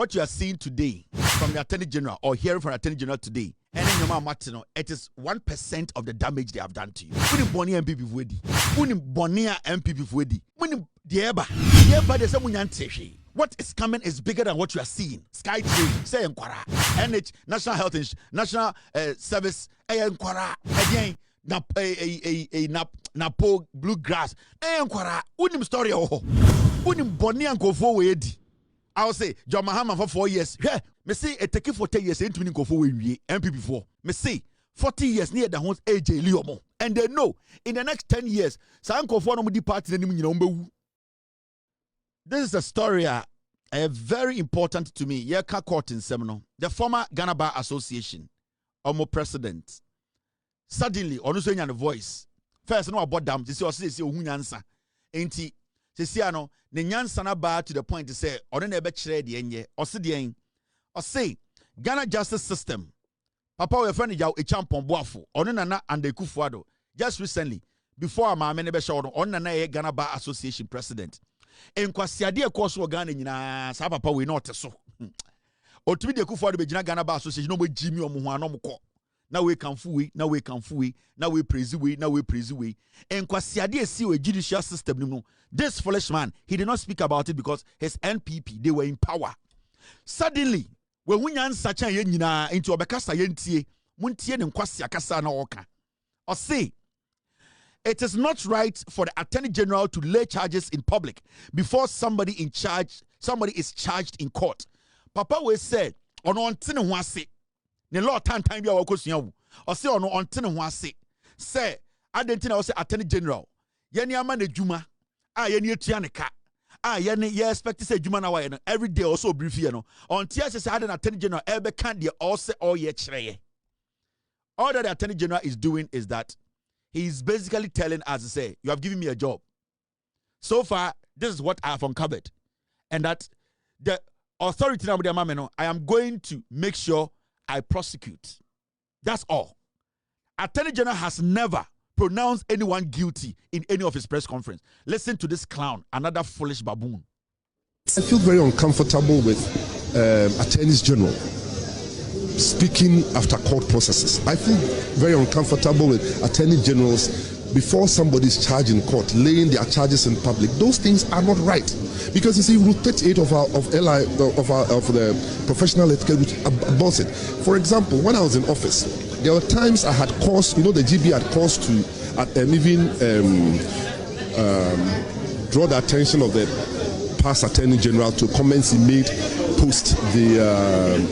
what you are seeing today from the Attorney General or hearing from the Attorney General today, and in your Martino, it is 1% of the damage they have done to you. When Bonia MPP Wedi, when Bonia MPP Wedi, when Dieba, there's someone yanteshi. What is coming is bigger than what you are seeing. SkyTrain, say Nkwara, NH, National Health Insurance, National Service, Nkwara, again, Napo, Bluegrass, Nkwara, unim story oh, unim Bonia Nkofo Wedi. I'll say, John Mahama for 4 years. Yeah, me say it take 40 years into Nkofo Wedi, MPP4. Me say 40 years near the house AJ Liomo. And they know in the next 10 years, Nkofo no mudi party na This is a story very important to me. Yeka court in Seminole. The former Ghana Bar Association, Omo president, suddenly, onuso nya the voice. First, no about them. They say nyansa. Enti, say ano, ne nyansa na ba to the point to say, ono na ebe chere de enye. O say, Ghana justice system. Papa we friend yaw echampon boafo. Ono na Ande Kufuado. Just recently, before Amame ne be show ono na Ghana Bar Association president. Enkwasiade ekoso Ghana nyina sa papa we not so otumi de Kufuado be gina Ghana Bar Association no mo jimi omo ho anom ko na we kanfu we na we kanfu we na we praise we na we praise we enkwasiade esi we judicial system no. This foolish man, he did not speak about it because his NPP, they were in power. Suddenly we hunyan sacha ye nyina into obekasa ye ntie muntie ne nkwasi akasa na oka o say it is not right for the Attorney General to lay charges in public before somebody is charged in court. Papa we said, ono ontene ho ase. Ne law time bia wakosua wo. O say ono ontene ho ase. Say, adentina o say Attorney General, ye ni ama na djuma, ye ni etua ne ka. Ye ni ye expect say djuma na wa ye no. Every day also brief ye no. Until say aden Attorney General ebe kan de all say all ye kire ye. All that the Attorney General is doing is that he's basically telling us to say, you have given me a job. So far, this is what I have uncovered. And that the authority now, I am going to make sure I prosecute. That's all. Attorney General has never pronounced anyone guilty in any of his press conference. Listen to this clown, another foolish baboon. I feel very uncomfortable with attorneys general speaking after court processes. I feel very uncomfortable with attorney generals before somebody is charged in court, laying their charges in public. Those things are not right, because you see, Rule 38 of the professional etiquette which abolishes it. For example, when I was in office, there were times I had cause, the GB had cause to even draw the attention of the past Attorney General to comments he made post the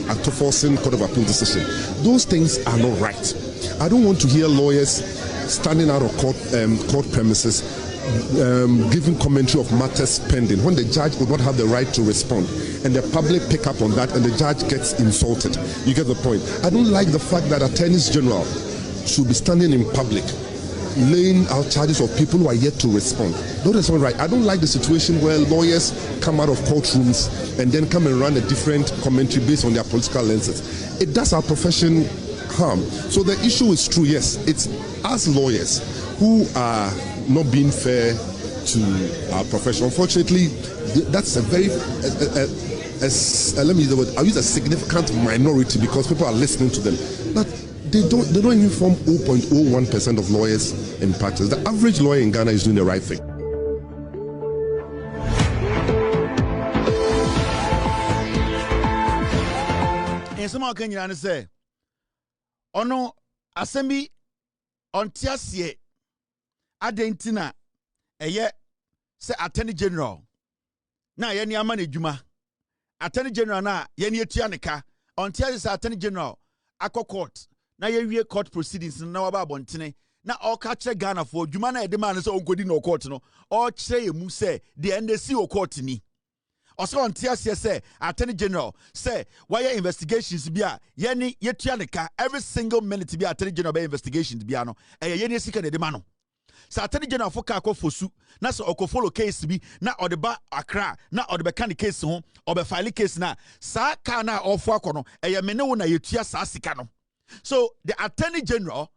Atoforsen Court of Appeal decision. Those things are not right. I don't want to hear lawyers standing out of court premises giving commentary of matters pending when the judge would not have the right to respond, and the public pick up on that and the judge gets insulted. You get the point. I don't like the fact that attorneys general should be standing in public laying out charges of people who are yet to respond. No, that's not right. I don't like the situation where lawyers come out of courtrooms and then come and run a different commentary based on their political lenses. It does our profession harm. So the issue is true, yes. It's us lawyers who are not being fair to our profession. Unfortunately, that's a very, let me use the word, I'll use a significant minority because people are listening to them. But they don't even form 0.01% of lawyers in practice. The average lawyer in Ghana is doing the right thing. And some can say, oh no, assembly on Tiasie Adentina, a ye say Attorney General. Na ye ni amane juma. Attorney General na ye ni etuaneka. On Tiasie Attorney General akọ court. Na ye wie court proceedings na waba abontene. Na all catch Ghana for juma na edema na say onkodi no court no. All kire ye mu say the NDC o court ni. Also on Tiasie say Attorney General say why investigations bia ye ni yetuaneka every single minute bia Attorney General be investigations bia no. Ye ni sika de ma no. Sa Attorney General for ka fosu na so follow case bi na odeba Accra na odeba kan case ho obe file case na sa ka na ofo akono mene wo na yetua sa sika no. So the Attorney General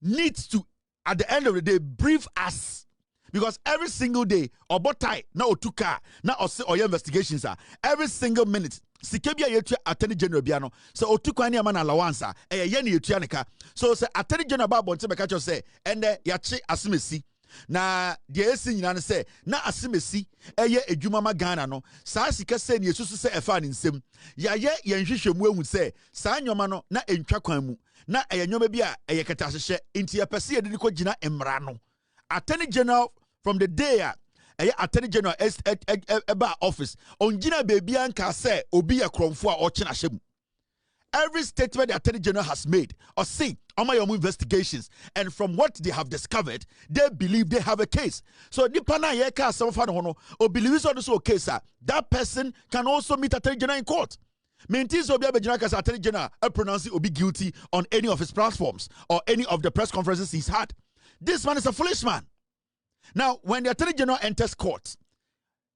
needs to at the end of the day brief us, because every single day obotai na otuka na ose oya investigations are every single minute sika bia yetua attorney general bia no so otukwan ne man allowance ye ne yetua ne ka so say attorney general ba bonte be ka cho say ende yache asemesi na de esi nyina ne say na asemesi eye adwuma ma Ghana no saa sika say ne yesusu say efa ne nsem ya ye yenhwehwemu ehu say saa nyoma no na entwa kwan mu na eye nyoma bia eye keta hyehyɛ nti ye pese ye de ko gina emra no attorney general from the day attorney general eba office on gina baby anka say obi ya kromfo a ochina hyem. Every statement the attorney general has made or see on my own investigations, and from what they have discovered, they believe they have a case. So dipana yeka some fan hono or believes on this case that person can also meet attorney general in court. Maintains obi abegyina as attorney general pronounce obi guilty on any of his platforms or any of the press conferences he's had. This man is a foolish man. Now, when the attorney general enters court,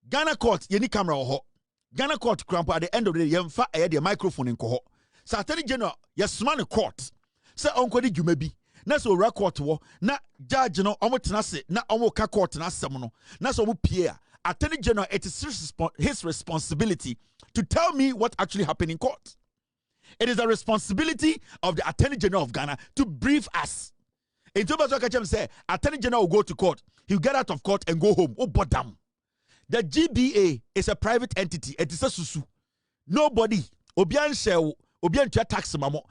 Ghana court, yeni camera oho. Ghana court cramp at the end of the day, yemfa the microphone in koho. So attorney general, yes man court. Say onko di jumebi. Na so court wo na judge no omo tenase na omo ka court na asem no. Na so omo pie. Attorney general, it is his responsibility to tell me what actually happened in court. It is the responsibility of the attorney general of Ghana to brief us. In Tobazo say, attorney general will go to court. He'll get out of court and go home. Oh, bodam. The GBA is a private entity. It is a susu. Nobody. Obian share. Obian tax mamo.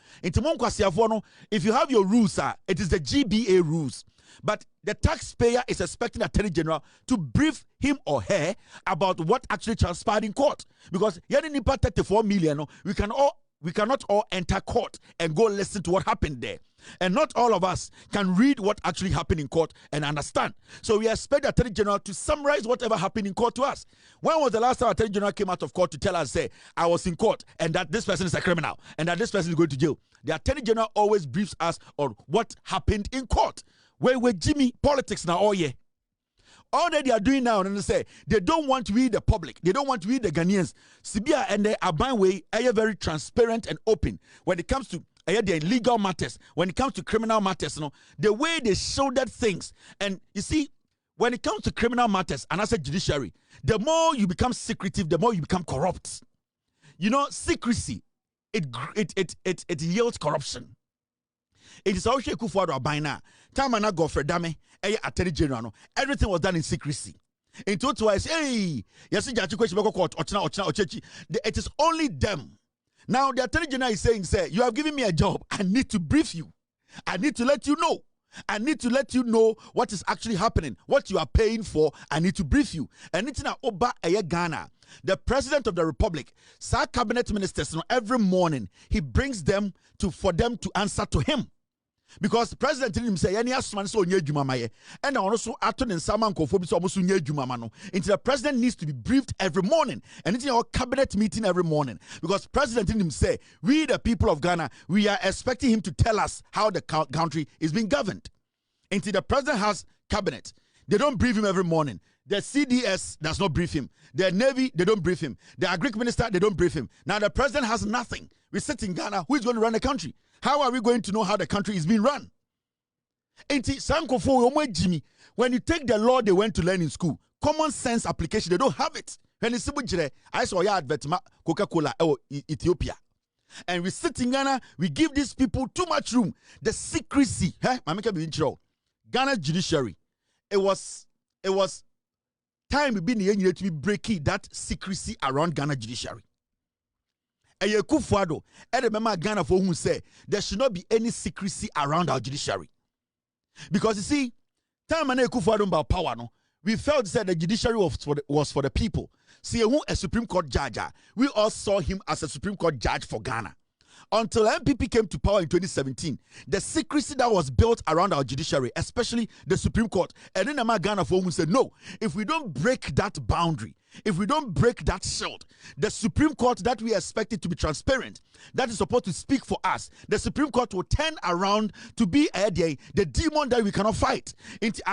If you have your rules, it is the GBA rules. But the taxpayer is expecting the attorney general to brief him or her about what actually transpired in court. Because yet in 34 million, we cannot all enter court and go listen to what happened there. And not all of us can read what actually happened in court and understand. So we expect the attorney general to summarize whatever happened in court to us. When was the last time attorney general came out of court to tell us, say, I was in court and that this person is a criminal and that this person is going to jail? The attorney general always briefs us on what happened in court. Where Jimmy politics now all year. All that they are doing now, and they say they don't want to read the public, they don't want to read the Ghanaians. Sibia and the Aban way are very transparent and open when it comes to the legal matters, when it comes to criminal matters, the way they shouldered things. And you see, when it comes to criminal matters, and as a judiciary, the more you become secretive, the more you become corrupt. Secrecy, it yields corruption. It is also Kufuado by now. Time and go for dame, attorney general. Everything was done in secrecy. In total, I say, yes, it is only them. Now the attorney general is saying, say, you have given me a job. I need to brief you. I need to let you know. I need to let you know what is actually happening, what you are paying for. I need to brief you. And it's now Oba Ghana. The president of the republic, Sir cabinet ministers, every morning he brings them for them to answer to him. Because the president didn't say any asman so nye juma maye and also aton in saman kofo bi so omo so nye juma ma no. Until the president needs to be briefed every morning and it's in our cabinet meeting every morning because president didn't say we the people of Ghana we are expecting him to tell us how the country is being governed. Until the president has cabinet, they don't brief him every morning. The CDS does not brief him. The Navy, they don't brief him. The Agric Minister, they don't brief him. Now the president has nothing. We sit in Ghana. Who is going to run the country? How are we going to know how the country is being run? When you take the law they went to learn in school, common sense application, they don't have it. When it's I saw your advert Coca-Cola Ethiopia. And we sit in Ghana, we give these people too much room. The secrecy, Ghana judiciary, it was time we been here to be breaking that secrecy around Ghana judiciary. Eye Kufuado, remember Ghana for whom say there should not be any secrecy around our judiciary. Because you see, time and Kufuado about power, we felt that the judiciary was for the people. See, who a Supreme Court judge, we all saw him as a Supreme Court judge for Ghana. Until NPP came to power in 2017, the secrecy that was built around our judiciary, especially the Supreme Court, and then Ghana for whom said, no, if we don't break that boundary, if we don't break that shield, the Supreme Court that we expected to be transparent, that is supposed to speak for us, the Supreme Court will turn around to be the demon that we cannot fight.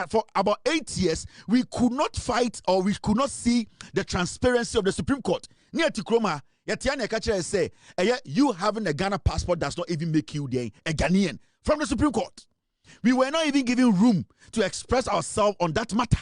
For about 8 years, we could not fight or we could not see the transparency of the Supreme Court. Near Tikroma, say, you having a Ghana passport does not even make you a Ghanaian from the Supreme Court. We were not even given room to express ourselves on that matter.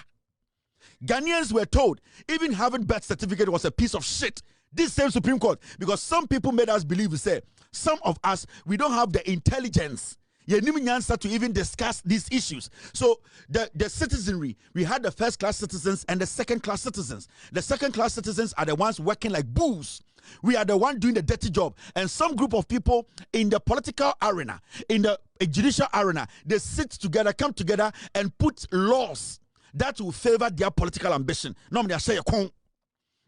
Ghanaians were told even having birth certificate was a piece of shit. This same Supreme Court, because some people made us believe, say, some of us, we don't have the intelligence to even discuss these issues. So the citizenry, we had the first-class citizens and the second-class citizens. The second-class citizens are the ones working like bulls. We are the one doing the dirty job. And some group of people in the political arena, in the judicial arena, they sit together, come together, and put laws that will favor their political ambition. Normally, I say,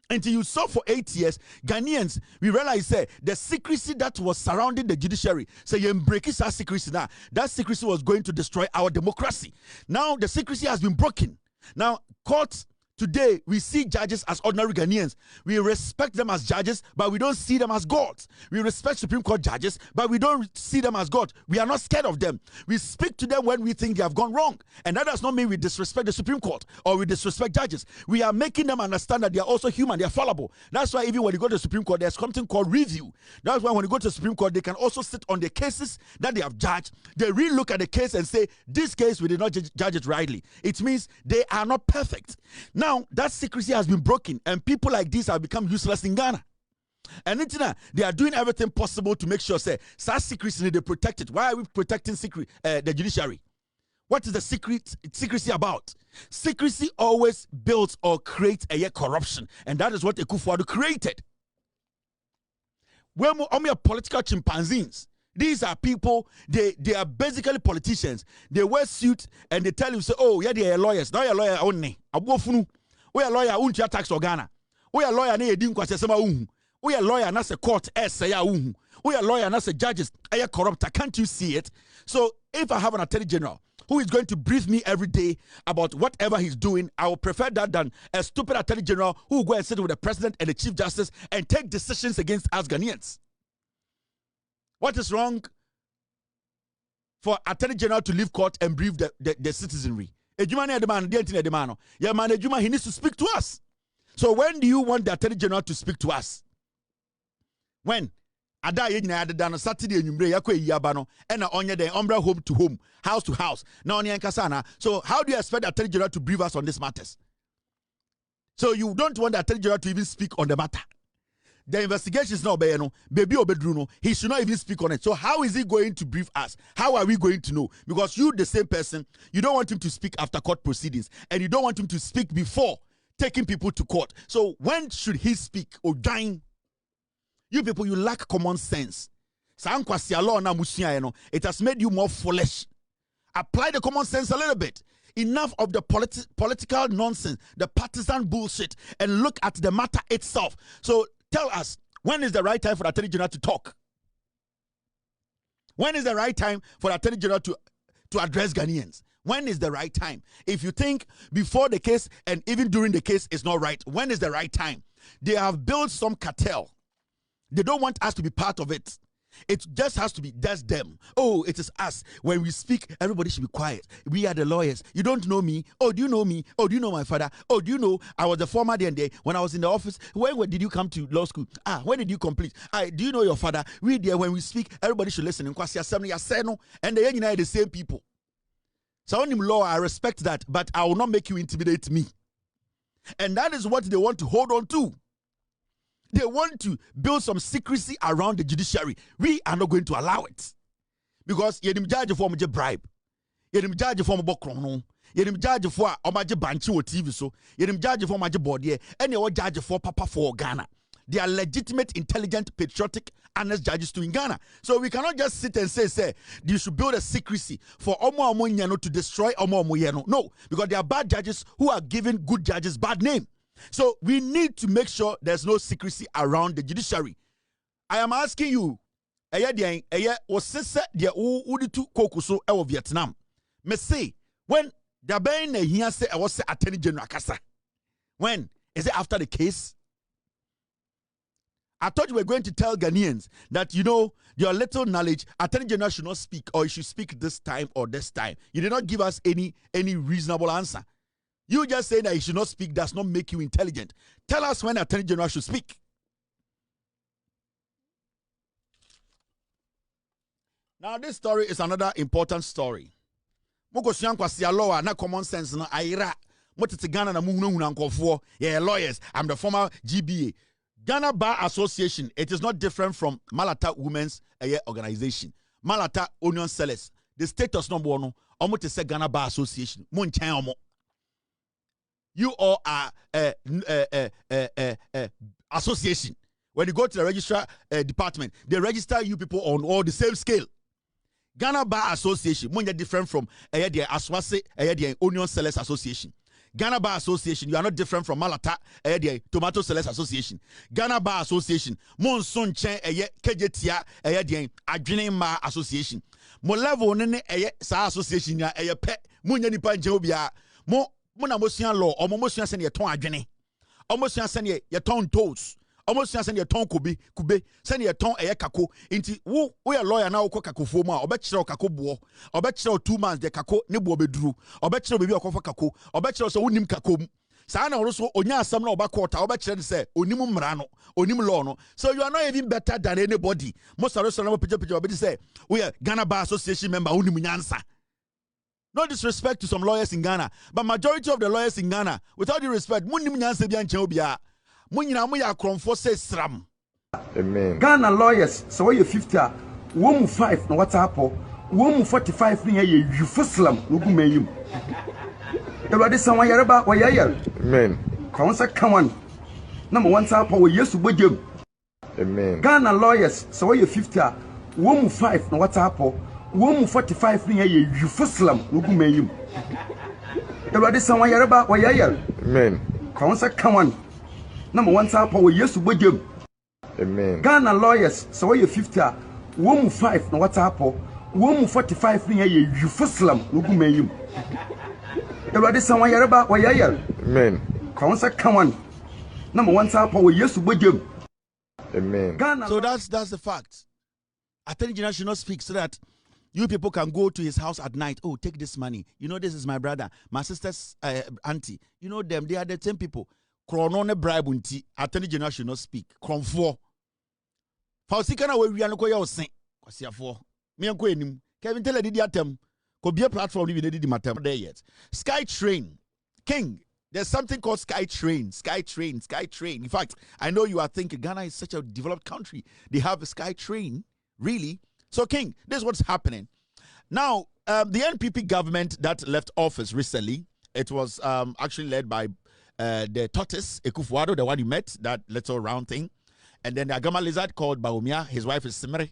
until you saw for 8 years, Ghanaians, we realized the secrecy that was surrounding the judiciary. So you break that secrecy now. That secrecy was going to destroy our democracy. Now the secrecy has been broken. Now courts today, we see judges as ordinary Ghanaians. We respect them as judges, but we don't see them as gods. We respect Supreme Court judges, but we don't see them as God. We are not scared of them. We speak to them when we think they have gone wrong. And that does not mean we disrespect the Supreme Court or we disrespect judges. We are making them understand that they are also human, they are fallible. That's why even when you go to the Supreme Court, there's something called review. That's why when you go to the Supreme Court, they can also sit on the cases that they have judged. They re-look at the case and say, this case, we did not judge it rightly. It means they are not perfect. Now, that secrecy has been broken, and people like this have become useless in Ghana. And they are doing everything possible to make sure, say, such secrecy, they protect it. Why are we protecting the judiciary? What is the secrecy about? Secrecy always builds or creates a corruption, and that is what Akufo-Addo created. When we are political chimpanzees, these are people, they are basically politicians. They wear suits and they tell you, say, oh, yeah, they are lawyers. Now you're a lawyer only. We are lawyer untia tax organa. We are lawyer ne edin kwase sema unhu. We are lawyer na se court ya unhu. We are lawyer na se judges aya corrupt. Can't you see it? So if I have an attorney general who is going to brief me every day about whatever he's doing, I will prefer that than a stupid attorney general who will go and sit with the president and the chief justice and take decisions against us Ghanaians. What is wrong for attorney general to leave court and brief the citizenry? He needs to speak to us. So when do you want the attorney general to speak to us? When? Saturday and umbra home to home, house to house. So how do you expect the attorney general to brief us on these matters? So you don't want the attorney general to even speak on the matter. The investigation is not baby obedruno. He should not even speak on it. So how is he going to brief us? How are we going to know? Because you, the same person, you don't want him to speak after court proceedings, and you don't want him to speak before taking people to court. So when should he speak or dying? You people, you lack common sense. It has made you more foolish. Apply the common sense a little bit. Enough of the political nonsense, the partisan bullshit, and look at the matter itself. So tell us, when is the right time for the attorney general to talk? When is the right time for the attorney general to address Ghanaians? When is the right time? If you think before the case and even during the case is not right, when is the right time? They have built some cartel. They don't want us to be part of it. It just has to be, that's them. Oh, it is us. When we speak, everybody should be quiet. We are the lawyers. You don't know me. Oh, do you know me? Oh, do you know my father? Oh, do you know I was the former D&D when I was in the office? When did you come to law school? When did you complete? Do you know your father? We there, when we speak, everybody should listen. And they are the same people. So on law, I respect that, but I will not make you intimidate me. And that is what they want to hold on to. They want to build some secrecy around the judiciary. We are not going to allow it. Because you're the judge for a bribe. You're the judge for a bokrono. You're the judge for a banchi or TV so. You're the judge for a body. And you're judge for Papa for Ghana. They are legitimate, intelligent, patriotic, honest judges to in Ghana. So we cannot just sit and say you should build a secrecy for Omo Omoyano to destroy Omo Omoyano. No, because they are bad judges who are giving good judges bad name. So we need to make sure there's no secrecy around the judiciary. I am asking you, Vietnam. Me say when the ben here say I was attorney general kasa. When is it after the case? I thought you were going to tell Ghanaians that, you know, your little knowledge, attorney general should not speak, or you should speak this time or this time. You did not give us any reasonable answer. You just say that he should not speak does not make you intelligent. Tell us when attorney general should speak. Now this story is another important story. Moko law na common sense na Ghana na lawyers. I'm the former GBA. Ghana Bar Association, it is not different from Malata Women's Organization. Malata Onion Sellers. The status number one, almost to say Ghana Bar Association. You all are association. When you go to the registrar department, they register you people on all the same scale. Ghana Bar Association, more different from the Aswase, the Onion Sellers Association. Ghana Bar Association, you are not different from Malata, the Tomato Sellers Association. Ghana Bar Association, Monson Chen, Kejetia, the Adrenaline Ma Association. Mo level nene sa association ya pe mo nya nipa nje obia mo na mosuan law o mo mosuan se ne ton adwene o mosuan se ne ye ton toes o mosuan se ne ton kube se ne ton kako nti wo ya lawyer na wo kakofo mu a obekire kako bo obekire 2 months de kako ne bo beduru obekire bebi okofa kako obekire so wonim kako mu sa na so onya asam na obakota obekire se onim mmra no onim law no, so you are not even better than anybody. Most of us no picture obedi say we are Ghana Bar Association member onim nyansa. No disrespect to some lawyers in Ghana, but majority of the lawyers in Ghana, without due respect, munim nyansa bia nchen obia munyina mo ya kromfo say sram. Amen. Ghana lawyers so we 50 wo 5 na what's hapo wo 45 ni ye yufuslam no gu mayim. Everybody someone yareba wa yayel. Amen. Kaunsa kawan. Number one hapo we yesu bojem. Amen. Ghana lawyers so we 50 wo 5 na what's hapo wo 45 ni ye yufuslam no gu mayim. Everybody someone yareba wa yayel. Amen. Kaunsa kawan. Number one hapo we yesu bojem. Amen. Ghana lawyers so we 50 wo 5 na what's hapo wo 45 ni ye yufuslam no gu mayim. Everybody someone yareba wa yayel. Amen. Kaunsa kawan. Number one hapo we yesu bojem. Amen. Ghana. So that's the fact. Attorney General should not speak so that you people can go to his house at night. Oh, take this money. You know, this is my brother, my sister's auntie. You know them. They are the same people. Kronone bribe unti. Attorney General should not speak. Kronfo. Fausikana we anoko ya osen. Kwasiafo. Me anko enim. Kevin tell did atem. Ko be a platform we did matter there yet. SkyTrain. King. There's something called SkyTrain. SkyTrain. In fact, I know you are thinking Ghana is such a developed country. They have a SkyTrain. Really? So, King, this is what's happening. Now, the NPP government that left office recently, it was actually led by the tortoise, Ekufuado, the one you met, that little round thing. And then the Agama lizard called Baumia. His wife is Simere.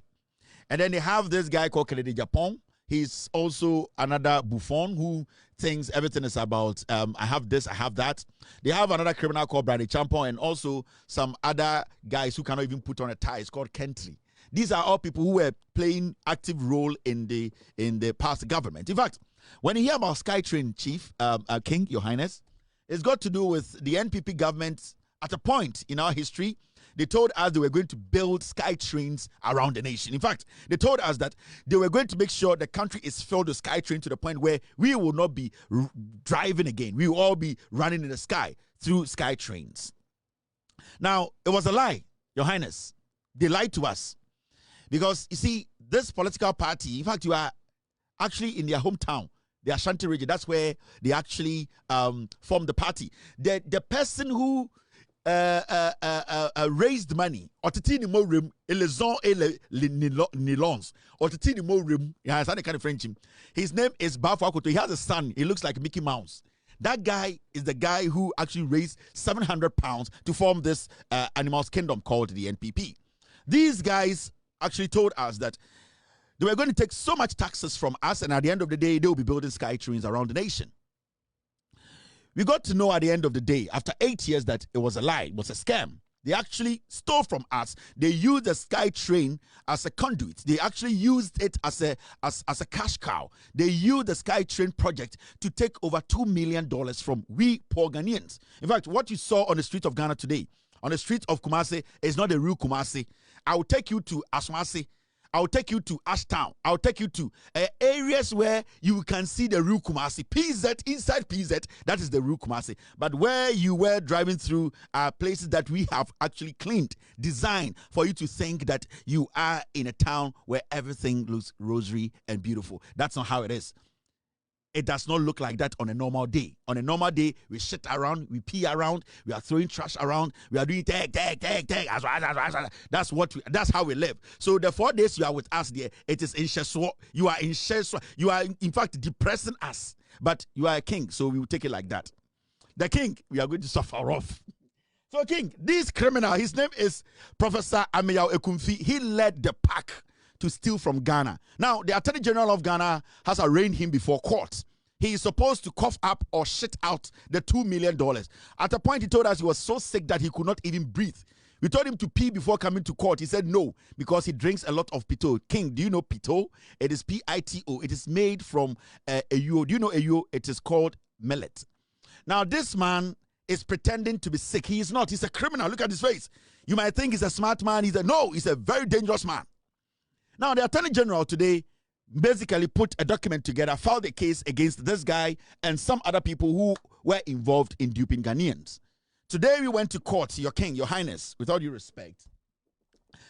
And then they have this guy called Kennedy Japan. He's also another buffon who thinks everything is about, I have this, I have that. They have another criminal called Brandy Champon and also some other guys who cannot even put on a tie. It's called Kentry. These are all people who were playing active role in the past government. In fact, when you hear about SkyTrain, Chief, King, Your Highness, it's got to do with the NPP government at a point in our history. They told us they were going to build SkyTrains around the nation. In fact, they told us that they were going to make sure the country is filled with SkyTrain to the point where we will not be driving again. We will all be running in the sky through SkyTrains. Now, it was a lie, Your Highness. They lied to us. Because, you see, this political party, in fact, you are actually in their hometown, the Ashanti region. That's where they actually formed the party. The person who raised money, otitini mo rim, elezon nilons, otitini mo rim, yeah, kind of French. His name is Bafo Akoto. He has a son. He looks like Mickey Mouse. That guy is the guy who actually raised 700 pounds to form this animals kingdom called the NPP. These guys actually told us that they were going to take so much taxes from us, and at the end of the day, they will be building SkyTrains around the nation. We got to know at the end of the day, after 8 years, that it was a lie, it was a scam. They actually stole from us. They used the SkyTrain as a conduit. They actually used it as a cash cow. They used the SkyTrain project to take over $2 million from we poor Ghanaians. In fact, what you saw on the street of Ghana today, on the street of Kumasi, is not the real Kumasi. I will take you to Aswasi. I will take you to Ashtown. I will take you to areas where you can see the real Kumasi. PZ, inside PZ, that is the real Kumasi. But where you were driving through places that we have actually cleaned, designed for you to think that you are in a town where everything looks rosary and beautiful. That's not how it is. It does not look like that on a normal day. On a normal day, we shit around, we pee around, we are throwing trash around, we are doing tag. That's how we live. So the 4 days you are with us there, it is in Sheswa. You are in Sheswa. You are in fact depressing us. But you are a king, so we will take it like that. The king, we are going to suffer off. So king, this criminal, his name is Professor Ameyao Ekumfi. He led the pack to steal from Ghana. Now, the Attorney General of Ghana has arraigned him before court. He is supposed to cough up or shit out the $2 million. At a point, he told us he was so sick that he could not even breathe. We told him to pee before coming to court. He said no, because he drinks a lot of pito. King, do you know pito? It is P-I-T-O. It is made from EOCO. Do you know EOCO? It is called millet. Now, this man is pretending to be sick. He is not. He's a criminal. Look at his face. You might think he's a smart man. He's a very dangerous man. Now, the Attorney General today basically put a document together, filed a case against this guy and some other people who were involved in duping Ghanaians. Today, we went to court, Your King, Your Highness, with all due respect.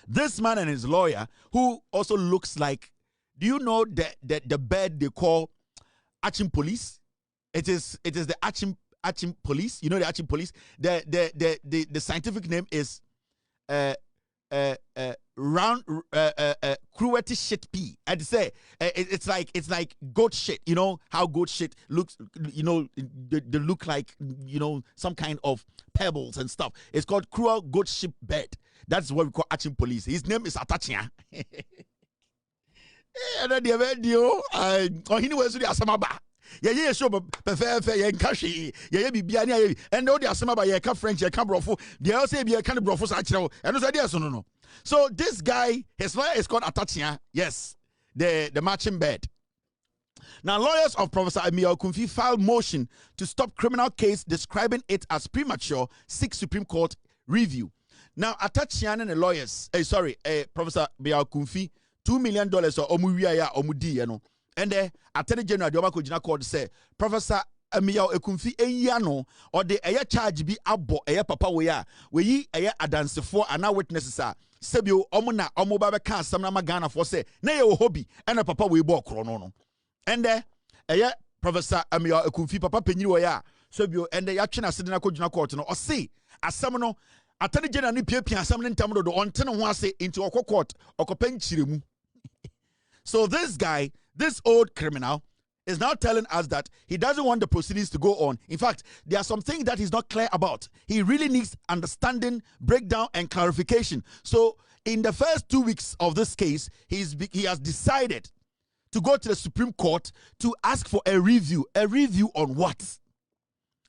This man and his lawyer, who also looks like, do you know the bird they call Achim police? It is the Achim police. You know the Achim police? The scientific name is round cruelty shit pea. I'd say it's like goat shit. You know how goat shit looks, you know, they look like, you know, some kind of pebbles and stuff. It's called cruel goat shit bed. That's what we call Achim police. His name is Atachia. And then the video he was the Asamaba. Yeah, show perfect, and all the Asamaba, yeah, French, yeah, brofo. They also say, be a kind of brofo, and those ideas, no. So this guy, his lawyer is called Atachia. Yes, the matching bed. Now, lawyers of Professor Ameyao Ekumfi filed motion to stop criminal case, describing it as premature, seek Supreme Court review. Now, Atachia and the lawyers, Professor Ameyao Ekumfi, $2 million or omuwiya omudi, you know. And the Attorney General the Obako Jina Court say Professor Ameyao Ekumfi enyano or the aya charge be abo aya papa we yi aya adansefo ana witnesses a sebio omuna omoba be kan asam na magana for say na ye hobby and papa we bo kro no. And the aya Professor Ameyao Ekumfi papa penyi we ya sebio and the ya twena sedina ko Jina Court no o say asam no Attorney General ni piapia asam ne ntam do on tene ho ase into okọ court okopa nchiremu. So this guy, this old criminal, is now telling us that he doesn't want the proceedings to go on. In fact, there are some things that he's not clear about. He really needs understanding, breakdown, and clarification. So in the first 2 weeks of this case, he has decided to go to the Supreme Court to ask for a review. A review on what?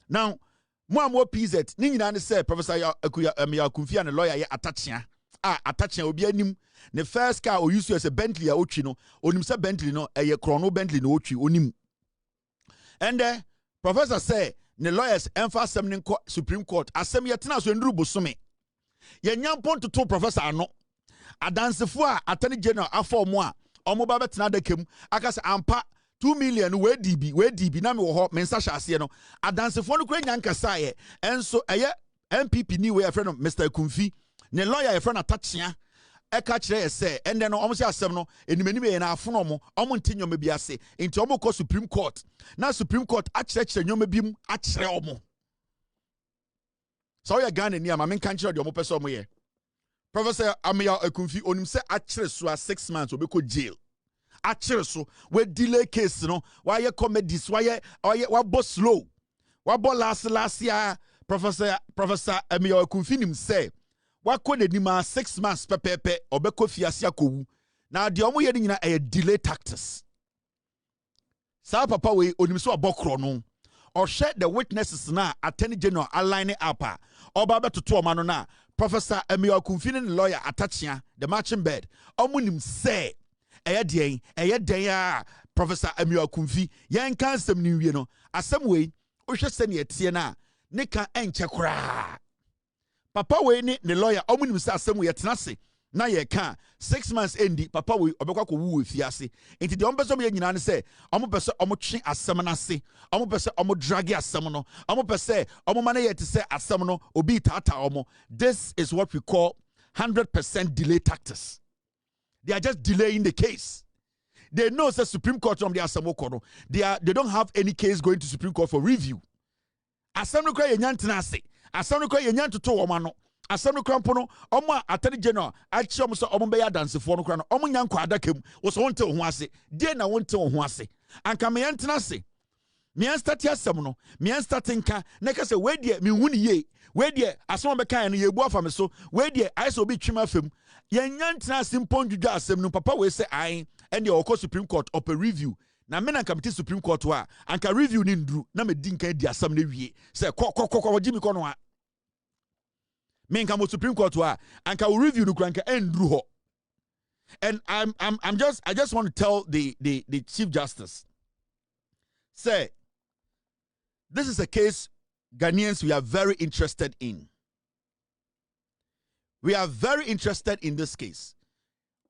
Now, more PZ, Ningina say Professor Ameyao Ekumfi and the lawyer Atachia. Attaching obi anim the first car o use as a Bentley a otwi no onim se Bentley no eye chrono Bentley no otwi onim. And professor say the lawyers emphasize Supreme Court asem yetena so nduru bosome ye nyampon to professor ano adansefo a Attorney General afọ mo a omo ba betena dakem akase ampa 2 million we DB na me wo ho mensa hyase no adansefo no kura nyankasa ye enso eye NPP ni we friend of Mr. Ekumfi. Ne lawyer friend Atachia eka kire say and then omo say asem no enimeni na afono mo omo ntinyo me biase nti omo ko Supreme Court na Supreme Court akire nyoma bim akire omo so ya Ghana ni ama men kan kire de omo pese omo ye Professor Ameyao Ekumfi onim say akire so 6 months obeko jail akire so we delay case no why ye comedies why boss slow why boss last year Professor Ameyao Ekumfi nim say wako de nima 6 months pepepe obeko fiase akowu na de omo ye nyina e delay tactics sa papa we onim so abokro no or share the witnesses na Attorney General align up oba betoto oma no na Professor Ameyao Ekumfi ne lawyer Atachia the matching bed omo nim say eye den a Professor Ameyao Ekumfi yen kan asem ni wie no asem we ohwe se ne etie na ne kan enche kra papa we ni the lawyer omunim say asem we yetenase na ye kan 6 months endi papa we obekwa ko wu fiase enti de ompeso me nyina ne say omo pese omo twe asem na se omo pese omo drag asem no omo pese omo mane ye te say asem no obi tata omo. This is what we call 100% delay tactics. They are just delaying the case. They know the Supreme Court from the Asamoko. They don't have any case going to Supreme Court for review. Assembly cry yenyan tenase. Assembly cry yenyan to omano. Assembly crampono. Oma Attorney General. Achom so omobeya dance for no crano. Omo nyan kwada kem. Was wonte ohwase. De na wonte ohwase. Anka me yan tenase. Me an start yasem no. Me an start nka. Neka se we de me huni ye. We de asem be kan no ye bu afa me so. We de ice obi twima fam. Yenyan tenase mpon dwudwa asem no papa we say ai. And the EOCO Supreme Court up a review. Na me na committee Supreme Court wa anka review ni ndru na me din kan di asam na wie. Say ko Jimmy kono a. Me nka mo Supreme Court wa anka we review no kranka endru ho. And I just want to tell the Chief Justice. Say this is a case Ghanaians we are very interested in. We are very interested in this case.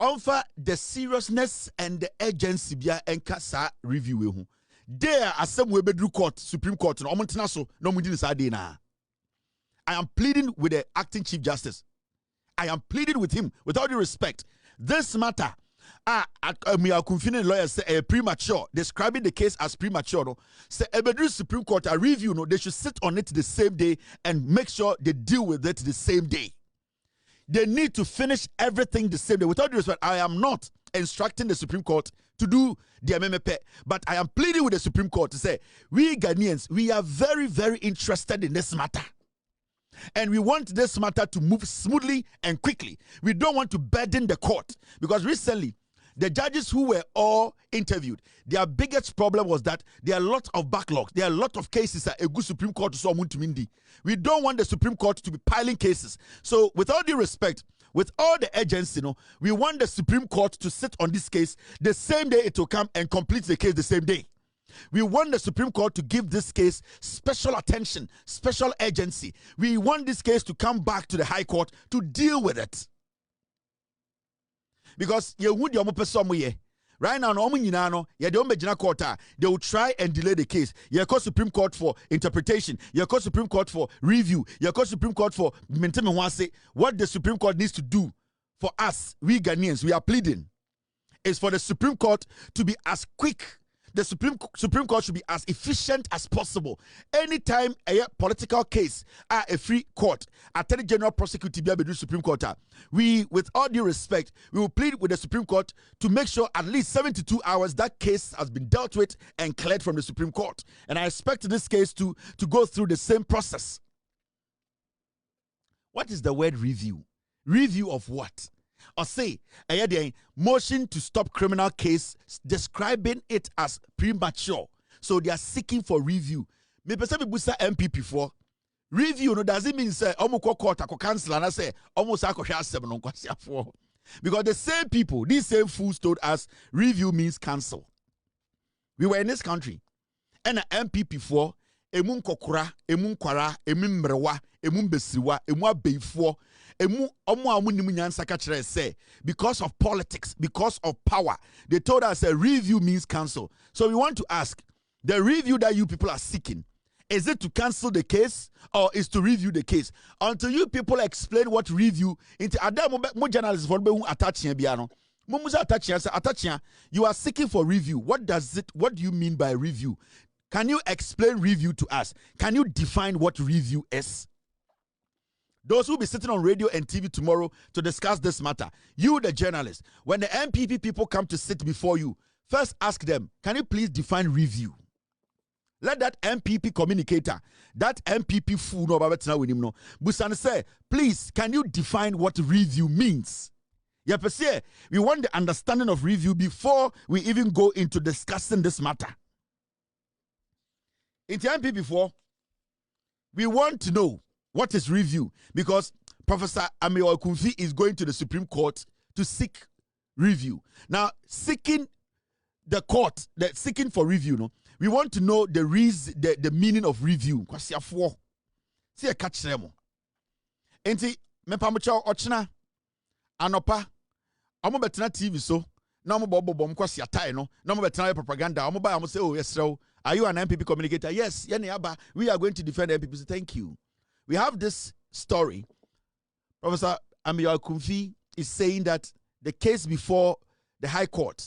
Offer the seriousness and the urgency bia enka sa review we hu. There asem we bedru court Supreme Court no omontena so no mudi sa dey na. I am pleading with the acting Chief Justice. I am pleading with him with all due respect. This matter me confident lawyer say premature, describing the case as premature. No, say bedru Supreme Court a review no, they should sit on it the same day and make sure they deal with it the same day. They need to finish everything the same day. Without due respect, I am not instructing the Supreme Court to do the MMP, but I am pleading with the Supreme Court to say, we Ghanaians, we are very, very interested in this matter. And we want this matter to move smoothly and quickly. We don't want to burden the court. Because recently, the judges who were all interviewed, their biggest problem was that there are a lot of backlogs. There are a lot of cases at a good Supreme Court. We don't want the Supreme Court to be piling cases. So with all due respect, with all the urgency, we want the Supreme Court to sit on this case the same day it will come and complete the case the same day. We want the Supreme Court to give this case special attention, special urgency. We want this case to come back to the High Court to deal with it. Because right now, they will try and delay the case. You call Supreme Court for interpretation. You call Supreme Court for review. You call Supreme Court for maintenance. What the Supreme Court needs to do for us, we Ghanaians, we are pleading, is for the Supreme Court to be as quick. The Supreme Court should be as efficient as possible. Anytime a political case are a free court, Attorney General prosecute the Supreme Court. We, with all due respect, we will plead with the Supreme Court to make sure at least 72 hours that case has been dealt with and cleared from the Supreme Court. And I expect this case to go through the same process. What is the word review? Review of what? Or say, motion to stop criminal case, describing it as premature. So they are seeking for review. Me pese be busa NPP for review. No doesn't mean say omo court ako cancel and I say almost ako hwa asem no kwasi for. Because the same people, these same fools told us review means cancel. We were in this country and an NPP for emu kokora, emu kwara, emu mrewa, emu besiwa, emu abeifo. Because of politics, because of power, they told us a review means cancel. So we want to ask, the review that you people are seeking, is it to cancel the case or is to review the case? Until you people explain what review into journalists for you are seeking for review. What do you mean by review? Can you explain review to us? Can you define what review is? Those who will be sitting on radio and TV tomorrow to discuss this matter, you the journalists, when the NPP people come to sit before you, first ask them, can you please define review? Let that NPP communicator, that NPP fool, Busan say, please, can you define what review means? We want the understanding of review before we even go into discussing this matter. In the NPP before, we want to know what is review? Because Professor Amiwa Kunfi is going to the Supreme Court to seek review. Now, seeking the court, seeking for review, we want to know the reason, the meaning of review. See a catch them. Enti me pamucha ochina anopa. Amo betena TV so. Na mo bobo bom kwasi atai no. Na mo betena propaganda. Amo ba amo say oh yes, are you an NPP communicator? Yes, we are going to defend NPP. So thank you. We have this story. Professor Amiya Kunfi is saying that the case before the High Court,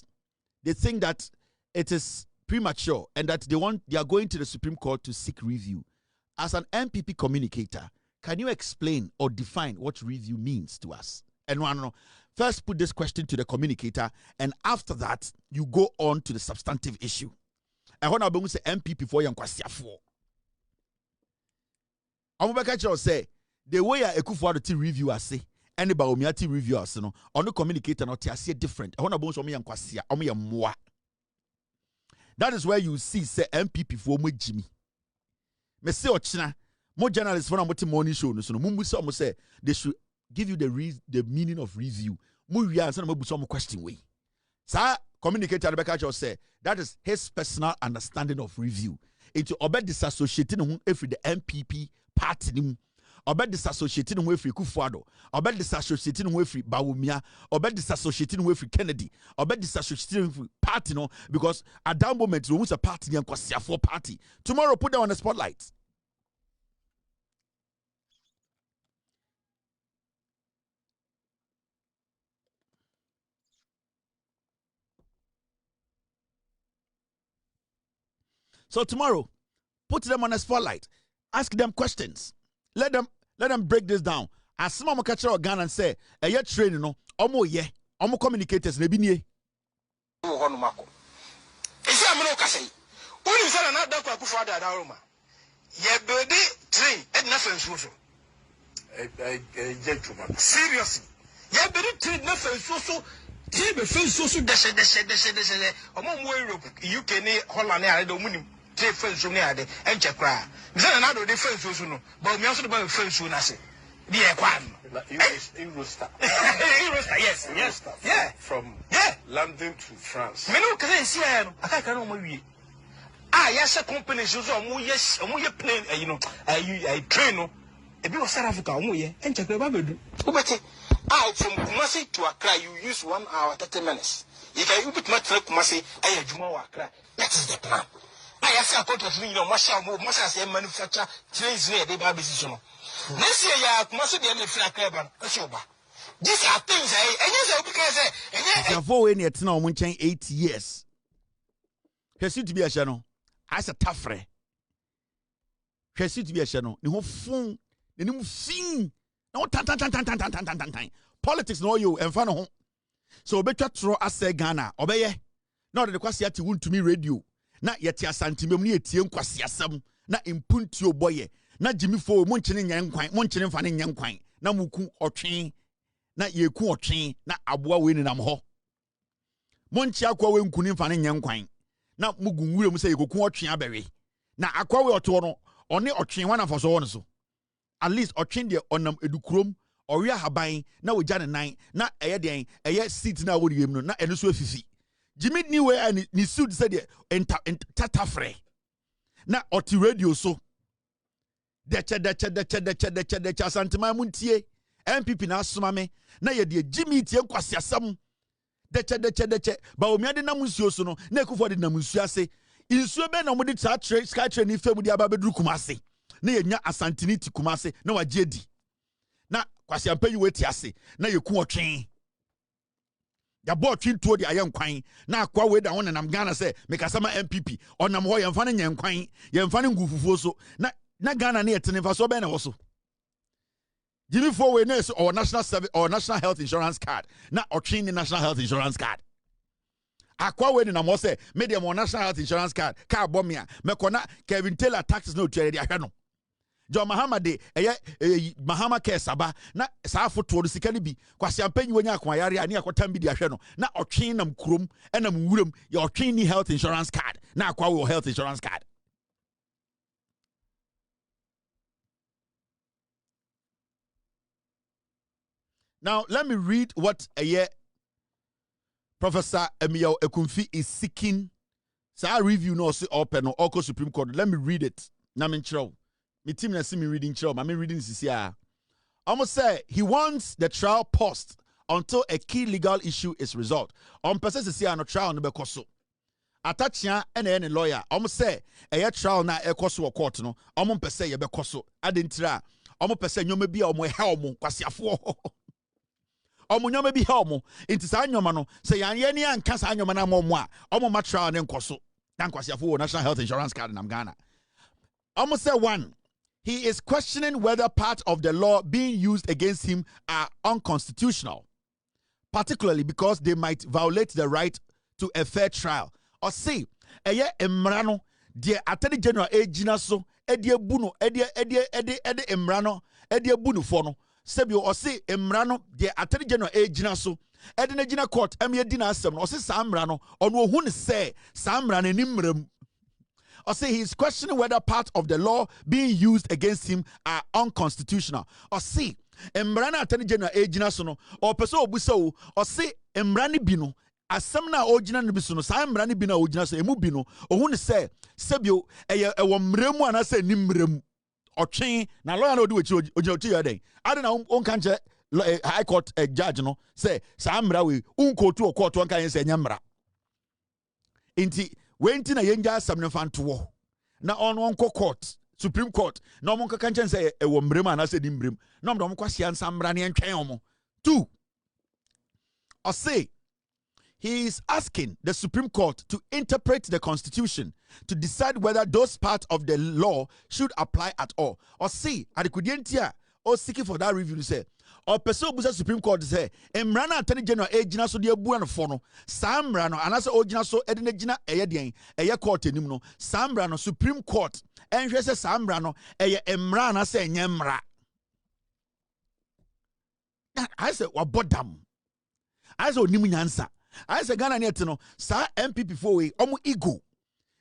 they think that it is premature and that they are going to the Supreme Court to seek review. As an NPP communicator, can you explain or define what review means to us? And one, first put this question to the communicator, and after that, you go on to the substantive issue. And when I say NPP for young Kwasiafo, Amubakacho say the way I Ekufuado to review I say anybody Omiati review us no on the communicator not see different. I want to bounce on me and Kwasia, on me more. That is where you see say NPP for me Jimmy. Me say ochina more journalists for na morning show no so no mumbu say they should give you the meaning of review. Mu wi answer na mabu some question way. Sir communicator Rebecca just say that is his personal understanding of review. Into obe disassociating him every the NPP party nim. Obe disassociating him every Kufuado. Obe disassociating him every Bawumia. Obe disassociating him every Kennedy. Obe disassociating him every party no because at that moment we was a party and Kwasiafo party. Tomorrow put them on the spotlight. So tomorrow, put them on a spotlight. Ask them questions. Let them break this down. As someone catch our gun and say, "A yet training no, omo communicators ne binye." Seriously, Europe, UK, Holland, I don't win. Friends from there, and check cry. Then another difference also no, but we also about friends soon. I say, the Eurostar. Eurostar, yes, yeah, from London to France. Me no can see I can't know my yes, a company shows on yes, plane, I train no. A bit of South Africa, and check the Babu. Out from Kumasi to Accra, you use 1 hour 30 minutes. If I put my trip Kumasi, I have Juma Accra. That is the plan. I ask a contract, Masha say manufacture trains near the Babylon. Next year, Kumasi the only flat carbon, a sober. These are things I because I vote in it now, 8 years. She to be a channel. As a tough friend. She to be a channel. The whole phone, the new thing. No tan. Politics no you and fan home. So better throw us Ghana. Obey. Not the kwasi ati won to me radio. Na yeti asantimem ni etie nkwasi asem. Na impunti oboye. Na Jimmy fo monchene nyankwan, monchene mfa ne nyankwan. Na muku otwen. Na yeku otwen. Na aboa we ni nam ho. Monchi akwa we nkuni mfa ne nyankwan. Na mugu nwure mu se yekoku otwen abewe. Na akwa we oto no. One otwen wana for so won so. At least otwen de onam edukrom. Oria haban na wogya ne nan na eye den eye seat na wo yem no na eno so afifi Jimmy ni we and ni suit said tatafre na oti radio so de che asantema muntie NPP na asoma me na ye de Jimmy tie nkwase asam de che ba omi ade na munsuo so no na ekufo de na munsuo ase insuo be na mo de SkyTrain ni fam de aba bedru kumase na ye nya asantini ti kumase na wagye di na kwasi ampe yi weti ase na yeku otwen ya bo otwen tuo di ayenkwan na akwa we da won nam Ghana se mekasama NPP onam ho yemfa ne nyenkwan yemfa ne ngufufuo so na Ghana na yetene fa so be na wo so Jimmy for we nurse or national service or national health insurance card na otwen ni national health insurance card akwa we nam wo se medium or national health insurance card ka bomia mekona Kevin Taylor taxes no twere di ahwe no John Mahama de Mahama ke saba na saa foto do sika ni bi kwase ampanyi wonya akwayare ani akotam bi di ahwe no na otwen nam kurom enam wuram ya otwen ni health insurance card na akwa wo health insurance card Now let me read what Professor Emil Ekumfi is seeking. Sa review no say open no EOCO Supreme Court. Let me read it. Na me nchiro. My team na see me reading chiro, me reading this here. Almost say he wants the trial paused until a key legal issue is resolved. Person say no trial no be koso. Atachia any lawyer. Almost say a trial na e koso court no. Person ye be koso. Adentira. Person nyome bia omo he omo kwasiafo. omo nyoma bi ha omo enti sa nyoma no se yan ye ne anka sa nyoma na omo a omo ma trial ne nkoso na nkwasiafo national health insurance card in Ghana. Almost say 1. He is questioning whether part of the law being used against him are unconstitutional, particularly because they might violate the right to a fair trial. Or say, eye emrano de Attorney General ejina so edie bunu edie emrano edie bunu for no sebio or say emrano de Attorney General ejina so edine jina court emye dina asem no or say samrano ono hu ne say samrano nimrem. Or say he is questioning whether part of the law being used against him are unconstitutional. Or say, Emrana Attorney General ejina so no, or person obuso, or say Emrani bino, asem na ojina no biso no, sa Emrani bino ojina so emu bino, or who say sebio e mremu anase nimremu. Or chain na lawyer no do with you ojina day. I don't know on kanche high court judge no say sa amra we unko to court one kan say nyamra. Inti wenti na yenja asam ne fanto na on court Supreme Court na omo ka kanchen say e wo mrem anase di mrem na omo kwasi ansamra ne entwen omo. 2. Or say he is asking the Supreme Court to interpret the Constitution to decide whether those parts of the law should apply at all. Or say adikudientia or seeking for that review say or person busa Supreme Court say emrana Attorney General ejina so de abu no for no samra no anase ojina so edine gina eye den eye court enim no samra no Supreme Court enhwe se samra no eye emra na se enyemra. I say wabodam I say onim nyansa I say Ghana net no sa NPP for we omo ego,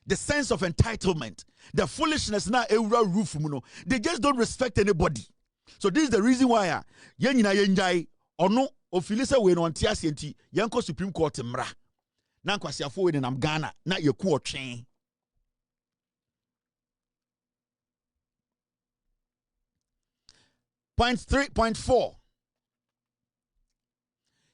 the sense of entitlement, the foolishness na ewura roof mu no, they just don't respect anybody. So this is the reason why yenyina yenjai ono ofilisa we no antiase enti yenko Supreme Court mra na nkwasiafo we nam Ghana na yeku otwen. Point 3.4.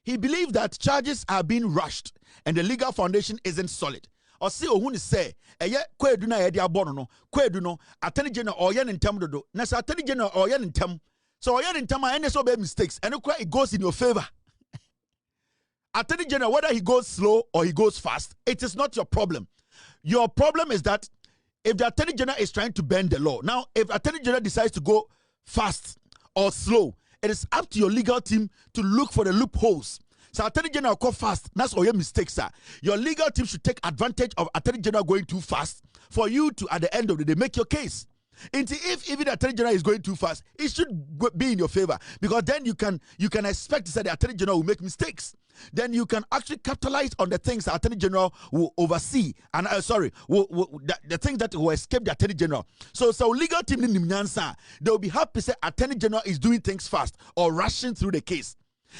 He believed that charges are being rushed and the legal foundation isn't solid. Or see ohun say eye kwedu na ye dia bono no kwedu no Attorney General oye ntem dodo na say Attorney General oye ntem so oye ntem any so be mistakes and it goes in your favor. Attorney General, whether he goes slow or he goes fast, it is not your problem. Your problem is that if the Attorney General is trying to bend the law, now if Attorney General decides to go fast or slow, it is up to your legal team to look for the loopholes. So Attorney General go fast, that's all your mistakes, sir. Your legal team should take advantage of Attorney General going too fast for you to, at the end of the day, make your case. And if even the Attorney General is going too fast, it should be in your favor, because then you can expect to say the Attorney General will make mistakes. Then you can actually capitalize on the things the Attorney General will oversee, and the things that will escape the Attorney General. So legal team in Nyansa, they will be happy to say Attorney General is doing things fast or rushing through the case,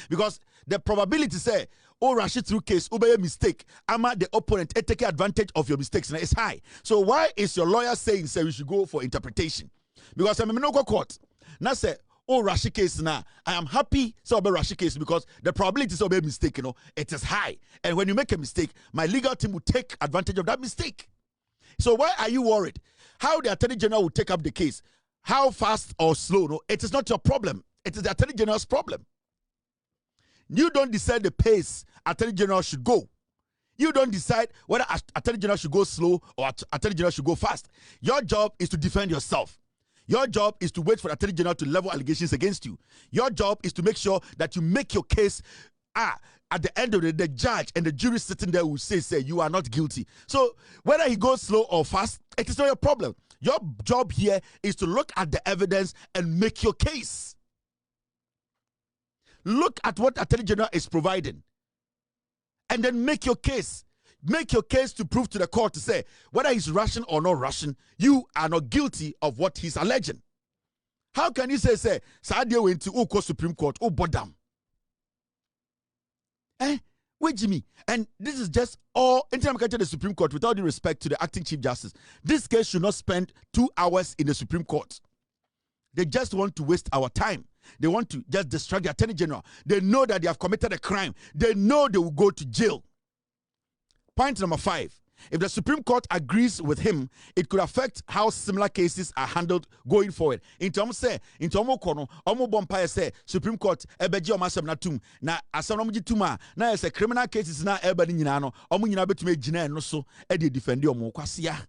because the probability say rush it through case obey a mistake ama the opponent take advantage of your mistakes is high. So why is your lawyer saying say we should go for interpretation? Because I'm no court now say rush case now I am happy so obey rush case because the probability of a mistake it is high, and when you make a mistake my legal team will take advantage of that mistake. So why are you worried how the Attorney General will take up the case, how fast or slow? No, it is not your problem, it is the Attorney General's problem. You don't decide the pace Attorney General should go. You don't decide whether Attorney General should go slow or Attorney General should go fast. Your job is to defend yourself. Your job is to wait for the Attorney General to level allegations against you. Your job is to make sure that you make your case. At the end of the day, the judge and the jury sitting there will say you are not guilty. So whether he goes slow or fast, it is not your problem. Your job here is to look at the evidence and make your case. Look at what Attorney General is providing and then make your case. Make your case to prove to the court to say whether he's rushing or not rushing, you are not guilty of what he's alleging. How can you say Sadia went to EOCO Supreme Court, bodam? Wait, Jimmy. And this is just all anytime I get to the Supreme Court, without due respect to the acting Chief Justice, this case should not spend 2 hours in the Supreme Court. They just want to waste our time. They want to just distract the Attorney General. They know that they have committed a crime. They know they will go to jail. Point number 5. If the Supreme Court agrees with him, it could affect how similar cases are handled going forward. In terms say, in terms of kono, omo bompire say Supreme Court ebeji omasem na tum na asem na tuma na yese criminal cases na eba ni nyina no omo nyina betume gina no so e dey defend omo kwasea.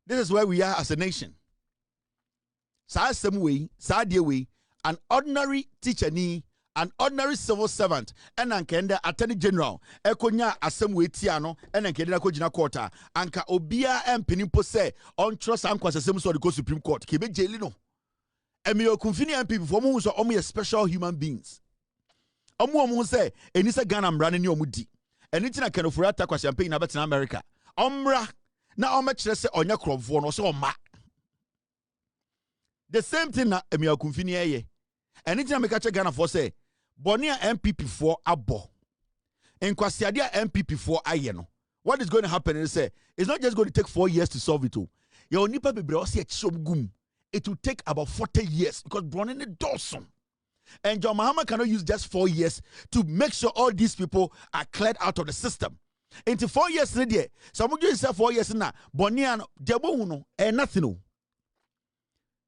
This is where we are as a nation. Sa asem we, sa de we, an ordinary teacher ni, an ordinary civil servant, and the attorney general, ekonya asem we tiano, and ankenda ko jina court, anka obia and penimpo say on trust and kwasem so the Supreme Court. Kebe jeli no. And me confini NPP for mo so omo special human beings. Omo say enisa Ghana mrane ni omudi. Enitina kenofura ta kwa champagne na betina America. Omra na omechire se onya kromfo no so oma. The same thing na me confini eye. Enitina me kache Ghana for say Bonia NPP for abo. En kwasiadia NPP for ayeno. What is going to happen is say it's not just going to take 4 years to solve it all. Your nipa bebre o se gum. It will take about 40 years because Bronin is Dawson. And John Mahama cannot use just 4 years to make sure all these people are cleared out of the system. Into 4 years, some of you say 4 years now. Bonian, Jabuno, and nothing.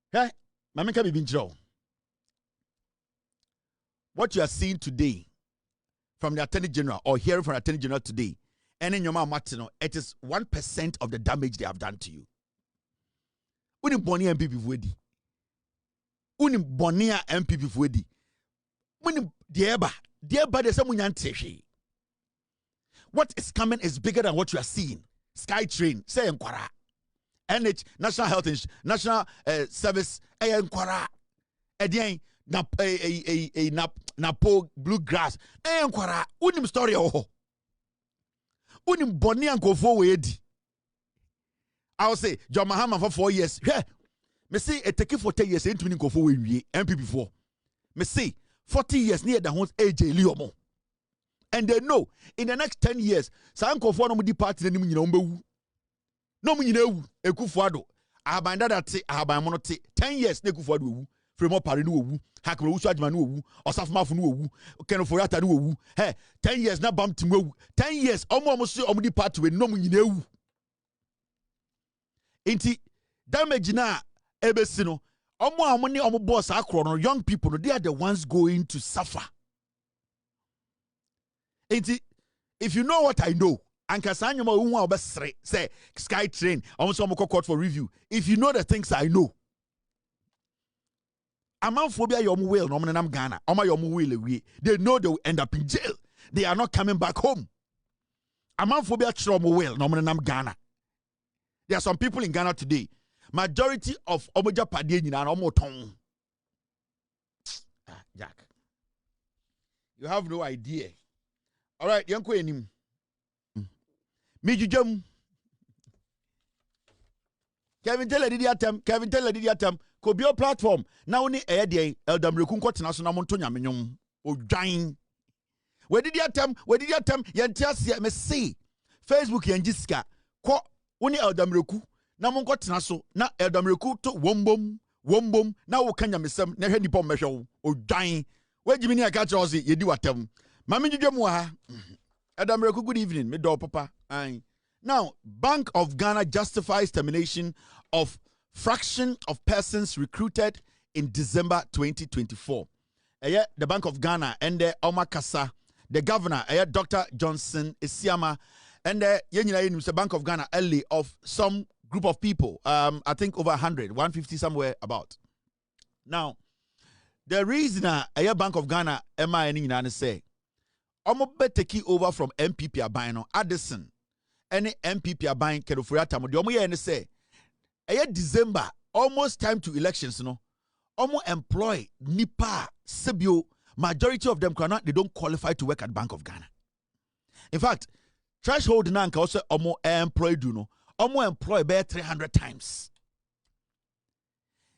Hey, Mamika Bibinjo. What you are seeing today from the Attorney General or hearing from the Attorney General today, and in your mouth, Martino, it is 1% of the damage they have done to you. Unim Bonia MPP Fwedi. Unim Bonia MPP Fwedi. Unim Dieba. Dieba de Samunyan Teshi. What is coming is bigger than what you are seeing. SkyTrain, say Nkwara. NH, National Health Insurance, National Service, Nkwara. Edian, Napo, Bluegrass, Nkwara. Unim story oh. Unim Bonia Nkofo Wedi. I will say, John Mahama for 4 years. Yeah. Me say, it take for 10 years, ain't winning go for MPP for. Me say, 40 years near the homes AJ Liomo. And they know, in the next 10 years, Sanko for no party any number. No munino, a kufuado. I have by that, I have by monote 10 years, Nekufuado, from more parinu, Hakro Shadmanu, or Safmafu, Kenofurata, hey, 10 years, not bump to 10 years, almost omni party with no munino. Inti damage na ebesino omo amoni omo boss akro young people no, they are the ones going to suffer. Inti if you know what I know anka sanyoma unwa obesre say SkyTrain almost omo court for review. If you know the things I know, amanfobia your will no nam Ghana oma your will we they know they will end up in jail. They are not coming back home. Amanfobia chro mo will no nam Ghana. There are some people in Ghana today. Majority of Omoja Padeni and Omoton. Jack. You have no idea. All right, Yanko Enim. Mijujum. Kevin Taylor did atem. Kevin Taylor did atem. Could be your platform. Now only a day. Eldam Rekunko National Montoya Minyum. O Jain. Where did you attempt? Where did you attempt? Yantias, me see. Facebook Yanjiska. Ko. Oni Eldamreku na monko tena so na Eldamreku to wombom na wo kanya mesem na hwe nipa mmehwe wo odwan wagimi ni aka kire ose yedi watam mame dwedwem ha Eldamreku good evening me do papa ai now Bank of Ghana justifies termination of fraction of persons recruited in December 2024 the Bank of Ghana and the Omakasa the governor Dr. Johnson Isiama and the Bank of Ghana early of some group of people, I think over 150 somewhere about. Now, the reason a Bank of Ghana MIN say, Omo take over from NPP abino Addison, any NPP abine Kedofuriata Modiomo and say, December, almost time to elections, no. Omo employ Nipa, Sebio, majority of them cannot, they don't qualify to work at Bank of Ghana. In fact, threshold na nka also omo employ do no omo employ be 300 times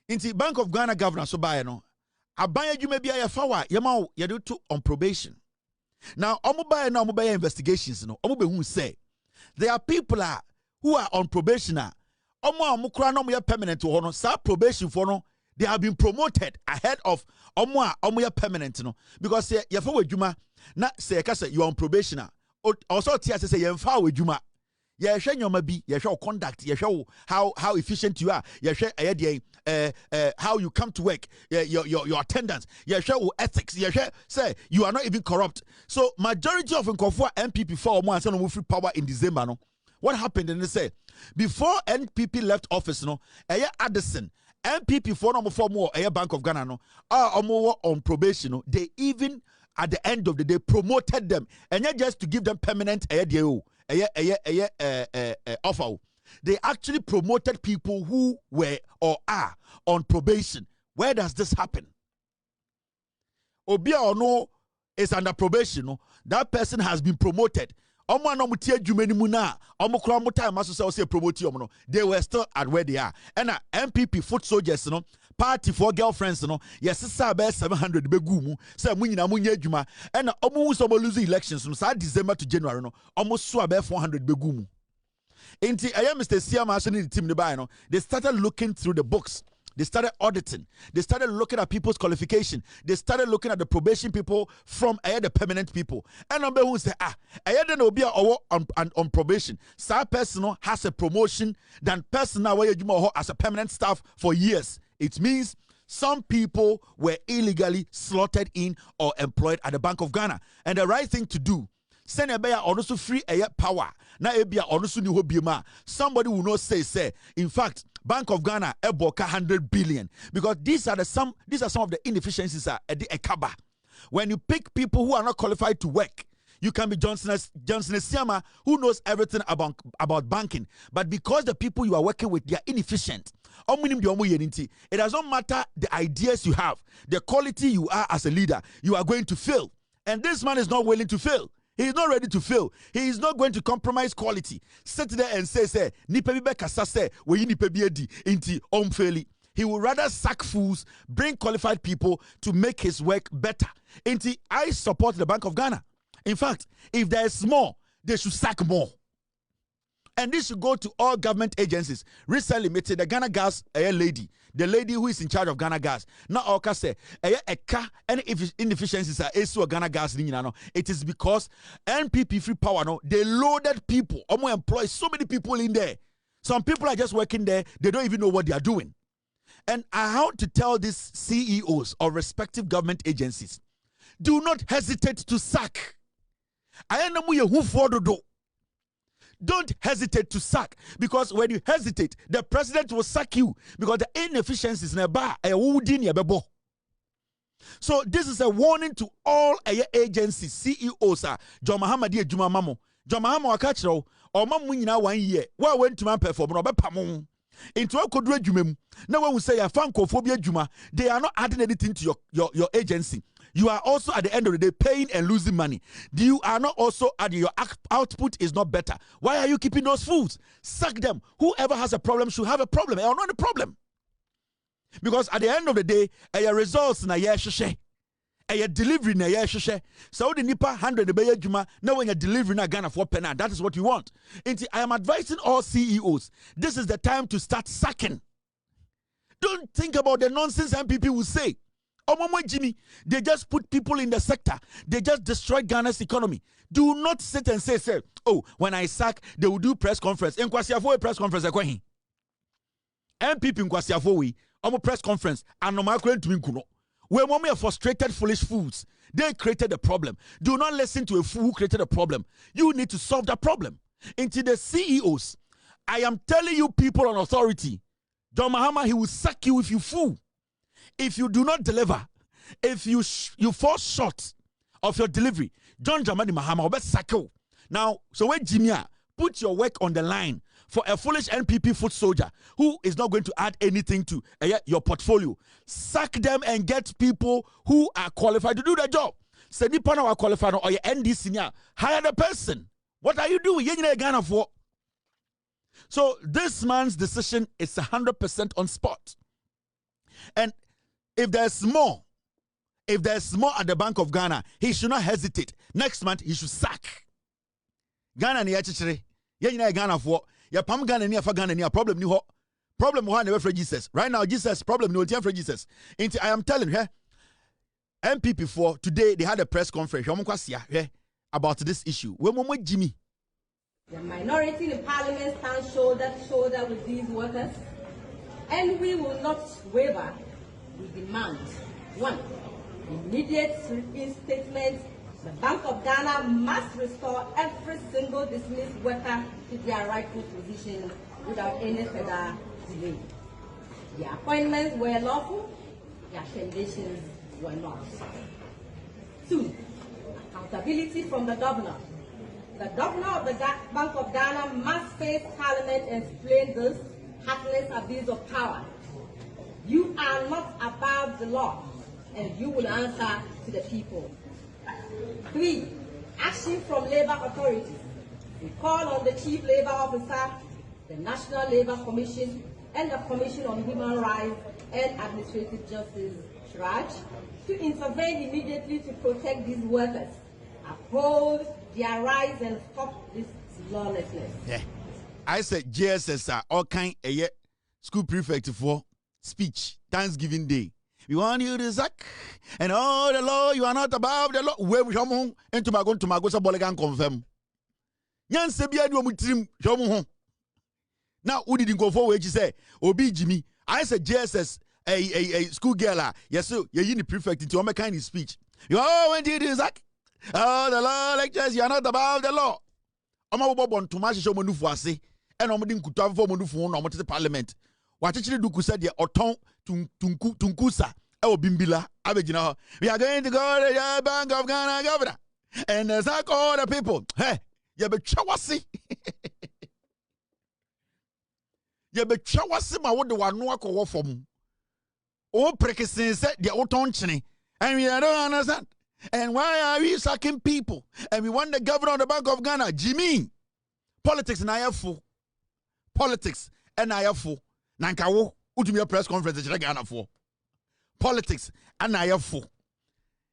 inti Bank of Ghana governor so buy no aban adwuma bia ye fa wa ye ma ye do to on probation now omo buy na omo buy investigations no omo be hu say there are people who are on probation omo kura no mo ye permanent ho no sa probation for no They have been promoted ahead of omo permanent no, because ye for wadwuma na say you are on probation. Also tia say ye mfa wadwuma. Ye hwe nyoma bi, ye hwe conduct, ye hwe how efficient you are, ye hwe how you come to work, your attendance, ye hwe ethics, ye hwe say you are not even corrupt. So majority of nkofo NPP for omo ansa no free power in December no. What happened? And they say before NPP left office no, Addison NPP for no more Bank of Ghana no, on probation no, they even at the end of the day promoted them, and not just to give them permanent offer. They actually promoted people who were or are on probation. Where does this happen? Obia or no is under probation. No? That person has been promoted. They were still at where they are. And MPP foot soldiers, you know, party for girlfriends, you know, yes, 700 begumu, say munya juma, and almost lose elections from December to January, no, almost 400 begumu. Inti I am Mr. Siama the team the they started looking through the books. They started auditing. They started looking at people's qualification. They started looking at the probation people from the permanent people. And number who say, I don't know be on probation. Some person has a promotion than person now where you as a permanent staff for years. It means some people were illegally slotted in or employed at the Bank of Ghana. And the right thing to do, send a bear also free power. Now ebia also ni hobiema. Somebody will not say. In fact, Bank of Ghana eboka 100 billion because these are some of the inefficiencies at the ekaba. When you pick people who are not qualified to work, you can be Johnson Siama who knows everything about banking, but because the people you are working with they are inefficient. It does not matter the ideas you have, the quality you are as a leader, you are going to fail. And this man is not willing to fail. He is not ready to fail. He is not going to compromise quality. Sit there and say, nipa bi kasa say, we nipa bi edi inti omfeli. He will rather sack fools, bring qualified people to make his work better. Inti, I support the Bank of Ghana. In fact, if there is more, they should sack more. And this should go to all government agencies. Recently, the Ghana Gas lady, the lady who is in charge of Ghana Gas. Now, Oka say, any inefficiencies are also Ghana Gas. It is because NPP free power. No, they loaded people. Almost employ so many people in there. Some people are just working there. They don't even know what they are doing. And I want to tell these CEOs of respective government agencies, do not hesitate to sack. I am who for the door. Don't hesitate to sack, because when you hesitate, the president will sack you because the inefficiencies in a bar. So this is a warning to all agencies, CEOs. John Mahamadi Juma Mamo. John Mahama Wakachro, or Mamuina 1 year. Why went to man perform Pamon? Into a codre jumem. No one will say a fancophobia Juma. They are not adding anything to your agency. You are also at the end of the day paying and losing money. You are not also adding, your output is not better. Why are you keeping those fools? Sack them. Whoever has a problem should have a problem. Or not a problem. Because at the end of the day, your results na yesheshe. Your delivery na yesheshe. So the nipa 100 be juma. Now when you're delivering na Ghana for penna, that is what you want. I am advising all CEOs. This is the time to start sacking. Don't think about the nonsense MPP will say. Jimmy, they just put people in the sector. They just destroyed Ghana's economy. Do not sit and say, oh, when I sack, they will do press conference. In Kwasiafo press conference, MPP in Kwasiafo, press conference, and no matter when we are frustrated, foolish fools, they created the problem. Do not listen to a fool who created a problem. You need to solve that problem. Into the CEOs, I am telling you, people on authority, John Mahama, he will sack you if you fool. If you do not deliver, if you fall short of your delivery, John Dramani Mahama will sack you. Now, so when Jimmy, put your work on the line for a foolish NPP foot soldier who is not going to add anything to your portfolio. Sack them and get people who are qualified to do the job. Say nipa na qualified or your ND senior, hire the person. What are you doing? You Ghana for. So this man's decision is 100% on spot. And if there's more at the Bank of Ghana, he should not hesitate. Next month, he should sack. Ghana ni yachichere. Ghana for. Ya pam Ghana ni afa Ghana ni a problem ni ho. Problem one never for Jesus. Right now, Jesus problem no for Jesus. I am telling her, NPP for today they had a press conference. About this issue. Jimmy. The minority in parliament stands shoulder to shoulder with these workers, and we will not waver. We demand 1. Immediate reinstatement. The Bank of Ghana must restore every single dismissed worker to their rightful position without any further delay. Their appointments were lawful, their terminations were not. 2. Accountability from the governor. The governor of the Bank of Ghana must face Parliament and explain this heartless abuse of power. You are not above the law, and you will answer to the people. 3. Action from labor authorities. We call on the Chief Labor Officer, the National Labor Commission, and the Commission on Human Rights and Administrative Justice, SHRAJ, to intervene immediately to protect these workers, uphold their rights, and stop this lawlessness. Yeah. I said JSS are all kind of school prefect for speech, Thanksgiving Day. We want you to sack, and all the law, you are not above the law. Where we come home, and to Mago Sabolagan confirm. Yan Sebia do Mutrim, Jomo. Now, who didn't go forward? You say, Obi Jimmy. I said JSS, a school girl. Yes, so you're the prefect into a kind of speech. You all went to sack. Oh, the law lectures, you are not above the law. I'm about to Tomas show Monufuase, and I'm going to have for Monufu no the parliament. What actually do said the Oton Tunkusa, El Bimbila, Abegina. We are going to go to the Bank of Ghana governor. And there's like all the people. Hey, you be chawasi. You be chawasi, my what the one no go from. Oh, Prekisin said the Otonchini. And we don't understand. And why are we sacking people? And we want the governor of the Bank of Ghana, Jimmy. Politics and IFO. Politics and IFO. Nankawo, ultimate press conference in Ghana for. Politics and IFO.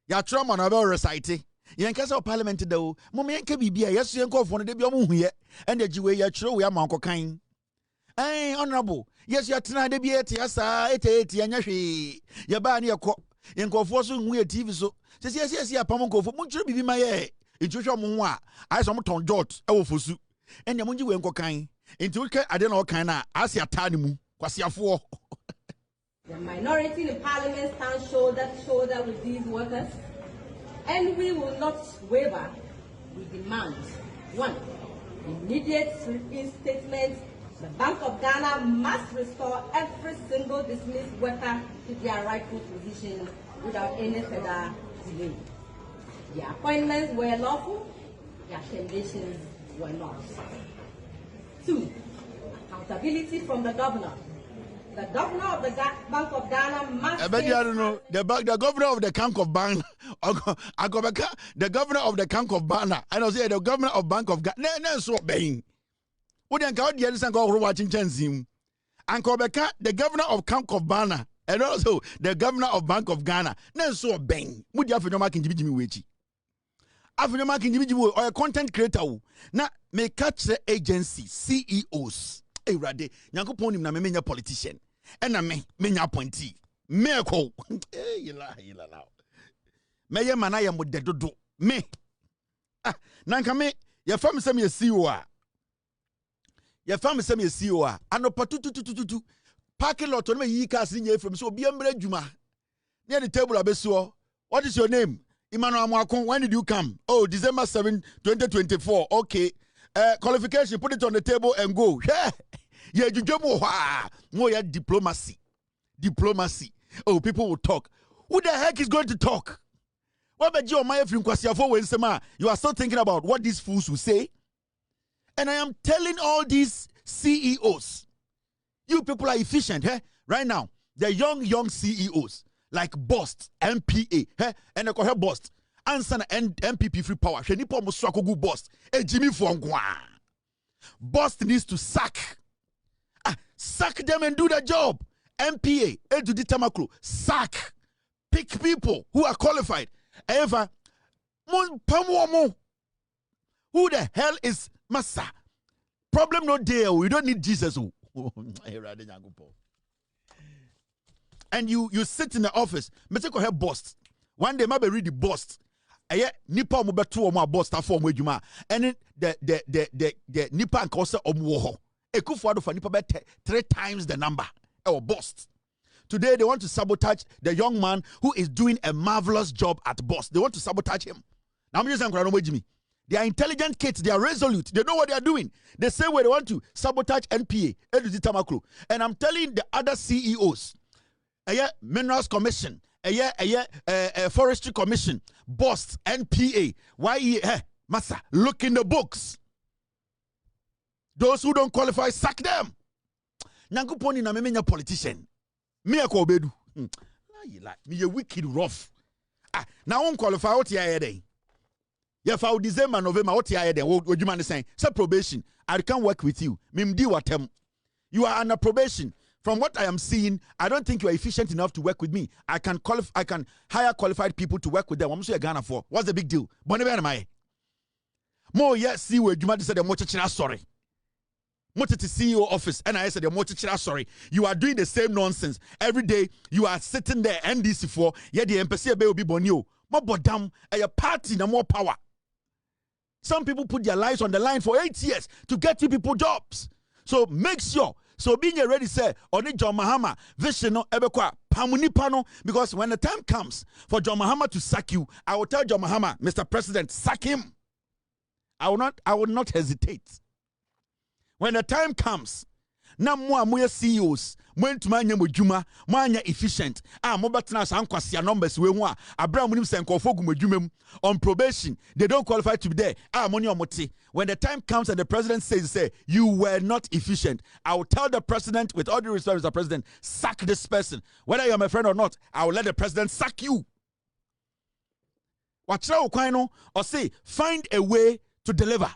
Ya trauma na be recite. Yen kasa parliament da o. Mo me yanka bibia yeso yen ko fo no de bia mo huye. And the jiwe ya tro we amanko kan. Eh, honorable. Yes, ya tena de bia eti asa eti anya hwe. Ya ba na yakọ. Yen ko fo so hu ya TV so. Yes, apam ko fo. Mo tro bibi ma ye. Ntwohwe mo ho a. Ai so mo ton jot e wo fosu. And yamunji we nko kan. Nti wo ka ade na o kan na asia ta ne mu. Kwasiafo. The minority in parliament stands shoulder to shoulder with these workers, and we will not waver. We demand 1. Immediate reinstatement. The Bank of Ghana must restore every single dismissed worker to their rightful position without any further delay. Their appointments were lawful, their terminations were not. 2. Accountability from the governor. The governor of the Bank of Ghana must. I bet you don't know the governor of the Bank of Ghana. The governor of the Bank of Ghana. I know say the governor of Bank of Ghana. No, so being. Would you go the other go watching Chenzim? Uncle Becca, the governor of Bank of Ghana, and also the governor of Bank of Ghana. No, so bang. Would you have no marking Jimmy Wichi? After marking Jimmy or a content creator. Now, may catch the agency CEOs. Hey, Rade, Yanko Pony, na me politician. And I me appointee. Me ko. Eh, yila. Me ye manaya mo de dodo. Me. Ah, nanka me ye fam se me CEO a. Ye fam se me CEO a. Anopa tutu. Parking lot on me yi cars nye from so bi emre djuma. Near the table abeso. What is your name? Emmanuel Amwakon. When did you come? Oh, December 7, 2024. Okay. Qualification, put it on the table and go. Yeah, you diplomacy. Oh, people will talk. Who the heck is going to talk? What about you, my friend? You are still thinking about what these fools will say. And I am telling all these CEOs, you people are efficient, right now. The young CEOs like Bost, MPA, and they call her Bost. Answer NPP free power. She need to Bost. Jimmy Fongwa. Bost needs to sack. Sack them and do the job. MPA, Edudi Tamaklu, sack. Pick people who are qualified. However, who the hell is Massa? Problem not there. We don't need Jesus. And you sit in the office. Me take her boss. One day, maybe read the boss. Nipa mo beto omo boss ta form adwuma. And the nipa and cause omo ho. Ekufuado for nipa bet 3 times the number. Boss. Today they want to sabotage the young man who is doing a marvelous job at boss. They want to sabotage him. Now I'm using Jimmy. They are intelligent kids. They are resolute. They know what they are doing. The same way they want to sabotage NPA, and I'm telling the other CEOs, Minerals Commission, Forestry Commission, Boss, NPA, Massa, look in the books. Those who don't qualify, sack them. Nyankuponi na memenya politician. Me a kobedu. Me a wicked rough. Now on qualify what ya day. If I December, November, what you are then? What you man saying? Say probation. I can't work with you. Mimdi watem. You are under probation. From what I am seeing, I don't think you are efficient enough to work with me. I can hire qualified people to work with them. I'm sure Ghana for. What's the big deal? Bonne am I? More yes, see where you might say the much sorry. Much to CEO office, and I said the much sorry. You are doing the same nonsense every day. You are sitting there NDC for yet the MPC will be bonio. More bodam a party no more power. Some people put their lives on the line for 8 years to get you people jobs. So make sure. So being ready, say, Oni John Mahama, vision no ebekwa pamuni pano, because when the time comes for John Mahama to sack you, I will tell John Mahama, Mr. President, sack him. I will not hesitate. When the time comes, na mo CEOs, mo ntuma anya modwuma, mo anya efficient. Mo betena sankwase numbers we ho a abra mo nim senkofo gu modwuma on probation. They don't qualify to be there. Money omote. When the time comes and the president says, you were not efficient, I will tell the president, with all due respect, Mr. President, sack this person. Whether you're my friend or not, I will let the president sack you. Wachra ukwano or say find a way to deliver.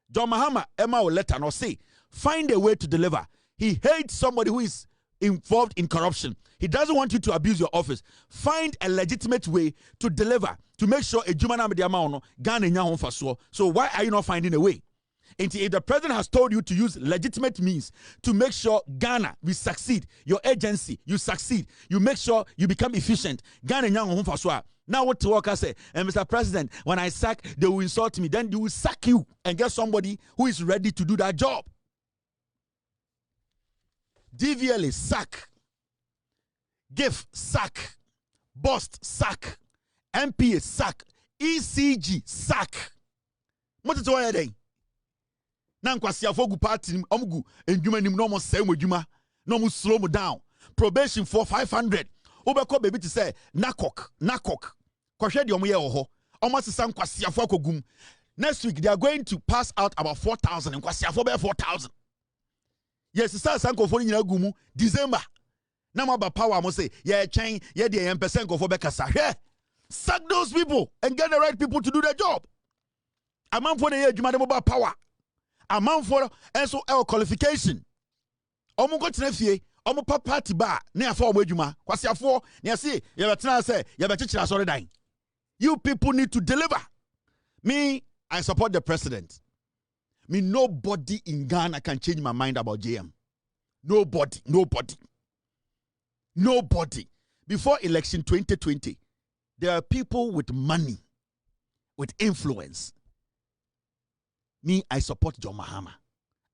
John Mahama Emma will let or say find a way to deliver. He hates somebody who is involved in corruption. He doesn't want you to abuse your office. Find a legitimate way to deliver, to make sure a Jumana Mediamano Ghana nya faso. So why are you not finding a way? And if the president has told you to use legitimate means to make sure Ghana will succeed, your agency, you succeed, you make sure you become efficient. Ghana nya faso. Now what to work I say, and Mr. President, when I sack, they will insult me. Then they will sack you and get somebody who is ready to do that job. DVLA sack, GIF sack, BOST sack, MPA sack, ECG sack. What is why they? Nankwasi afogu party omugu endwuma nim no mo say modwuma no mo slow mo down. Probation for 500. Obeko baby to say nakok. Kwahwe de omo ye ho. Omo sesa nkwasi afo akogum. Next week they are going to pass out about 4,000 and kwasi afo be 4,000. Yes, sir, Sanko for Gumu, December. Now about power, must say, yeah, chain, yeah, the % for Bekasa. Yeah, sack those people and get the right people to do their job. A man for the year, you might about power. A man for and so our qualification. Omo got to omo party bar, near 4 Wejuma, Quasia 4, near see, you have say, you have a sorry dying. You people need to deliver. Me, I support the president. Me, nobody in Ghana can change my mind about JM. Nobody. Before election 2020, there are people with money, with influence. Me, I support John Mahama.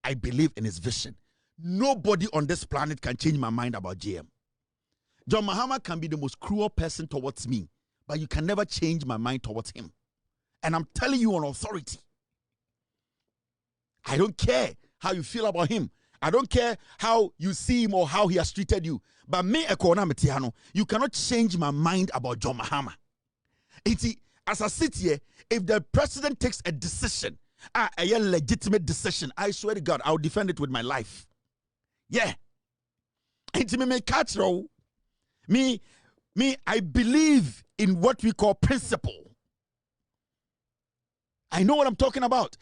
I believe in his vision. Nobody on this planet can change my mind about JM. John Mahama can be the most cruel person towards me, but you can never change my mind towards him. And I'm telling you on authority. I don't care how you feel about him. I don't care how you see him or how he has treated you. But me, you cannot change my mind about John Mahama. As I sit here, if the president takes a decision, a legitimate decision, I swear to God, I'll defend it with my life. Yeah. Me, I believe in what we call principle. I know what I'm talking about.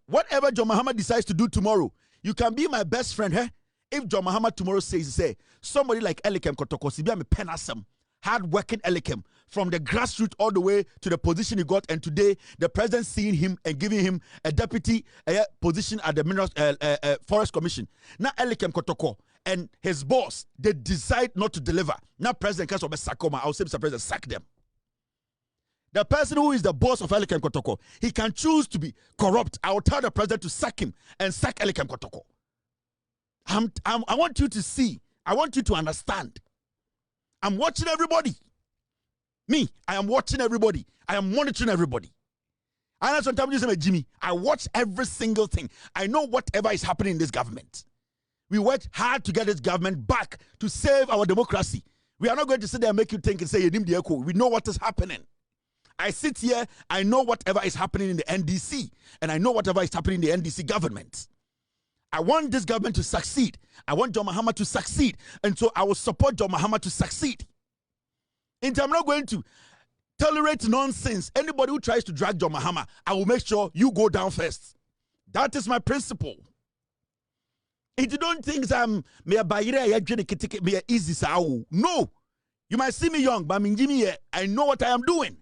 Whatever John Mahama decides to do tomorrow, you can be my best friend. If John Mahama tomorrow says, somebody like Elikem Kotokosi, be a penasem, hard-working Elikem, from the grassroots all the way to the position he got, and today the president seeing him and giving him a deputy position at the Minerals Forest Commission. Now Elikem Kotoko and his boss, they decide not to deliver. Now President Kasobe Sakoma, I'll say Mr. President, sack them. The person who is the boss of Elikem Kotoko, he can choose to be corrupt. I will tell the president to sack him and sack Elikem Kotoko. I want you to see. I want you to understand. I'm watching everybody. Me, I am watching everybody. I am monitoring everybody. And sometimes you say, Jimmy, I watch every single thing. I know whatever is happening in this government. We worked hard to get this government back to save our democracy. We are not going to sit there and make you think and say, we know what is happening. I sit here, I know whatever is happening in the NDC, and I know whatever is happening in the NDC government. I want this government to succeed. I want John Mahama to succeed. And so I will support John Mahama to succeed. And I'm not going to tolerate nonsense. Anybody who tries to drag John Mahama, I will make sure you go down first. That is my principle. If you don't think I'm easy, no. You might see me young, but I know what I am doing.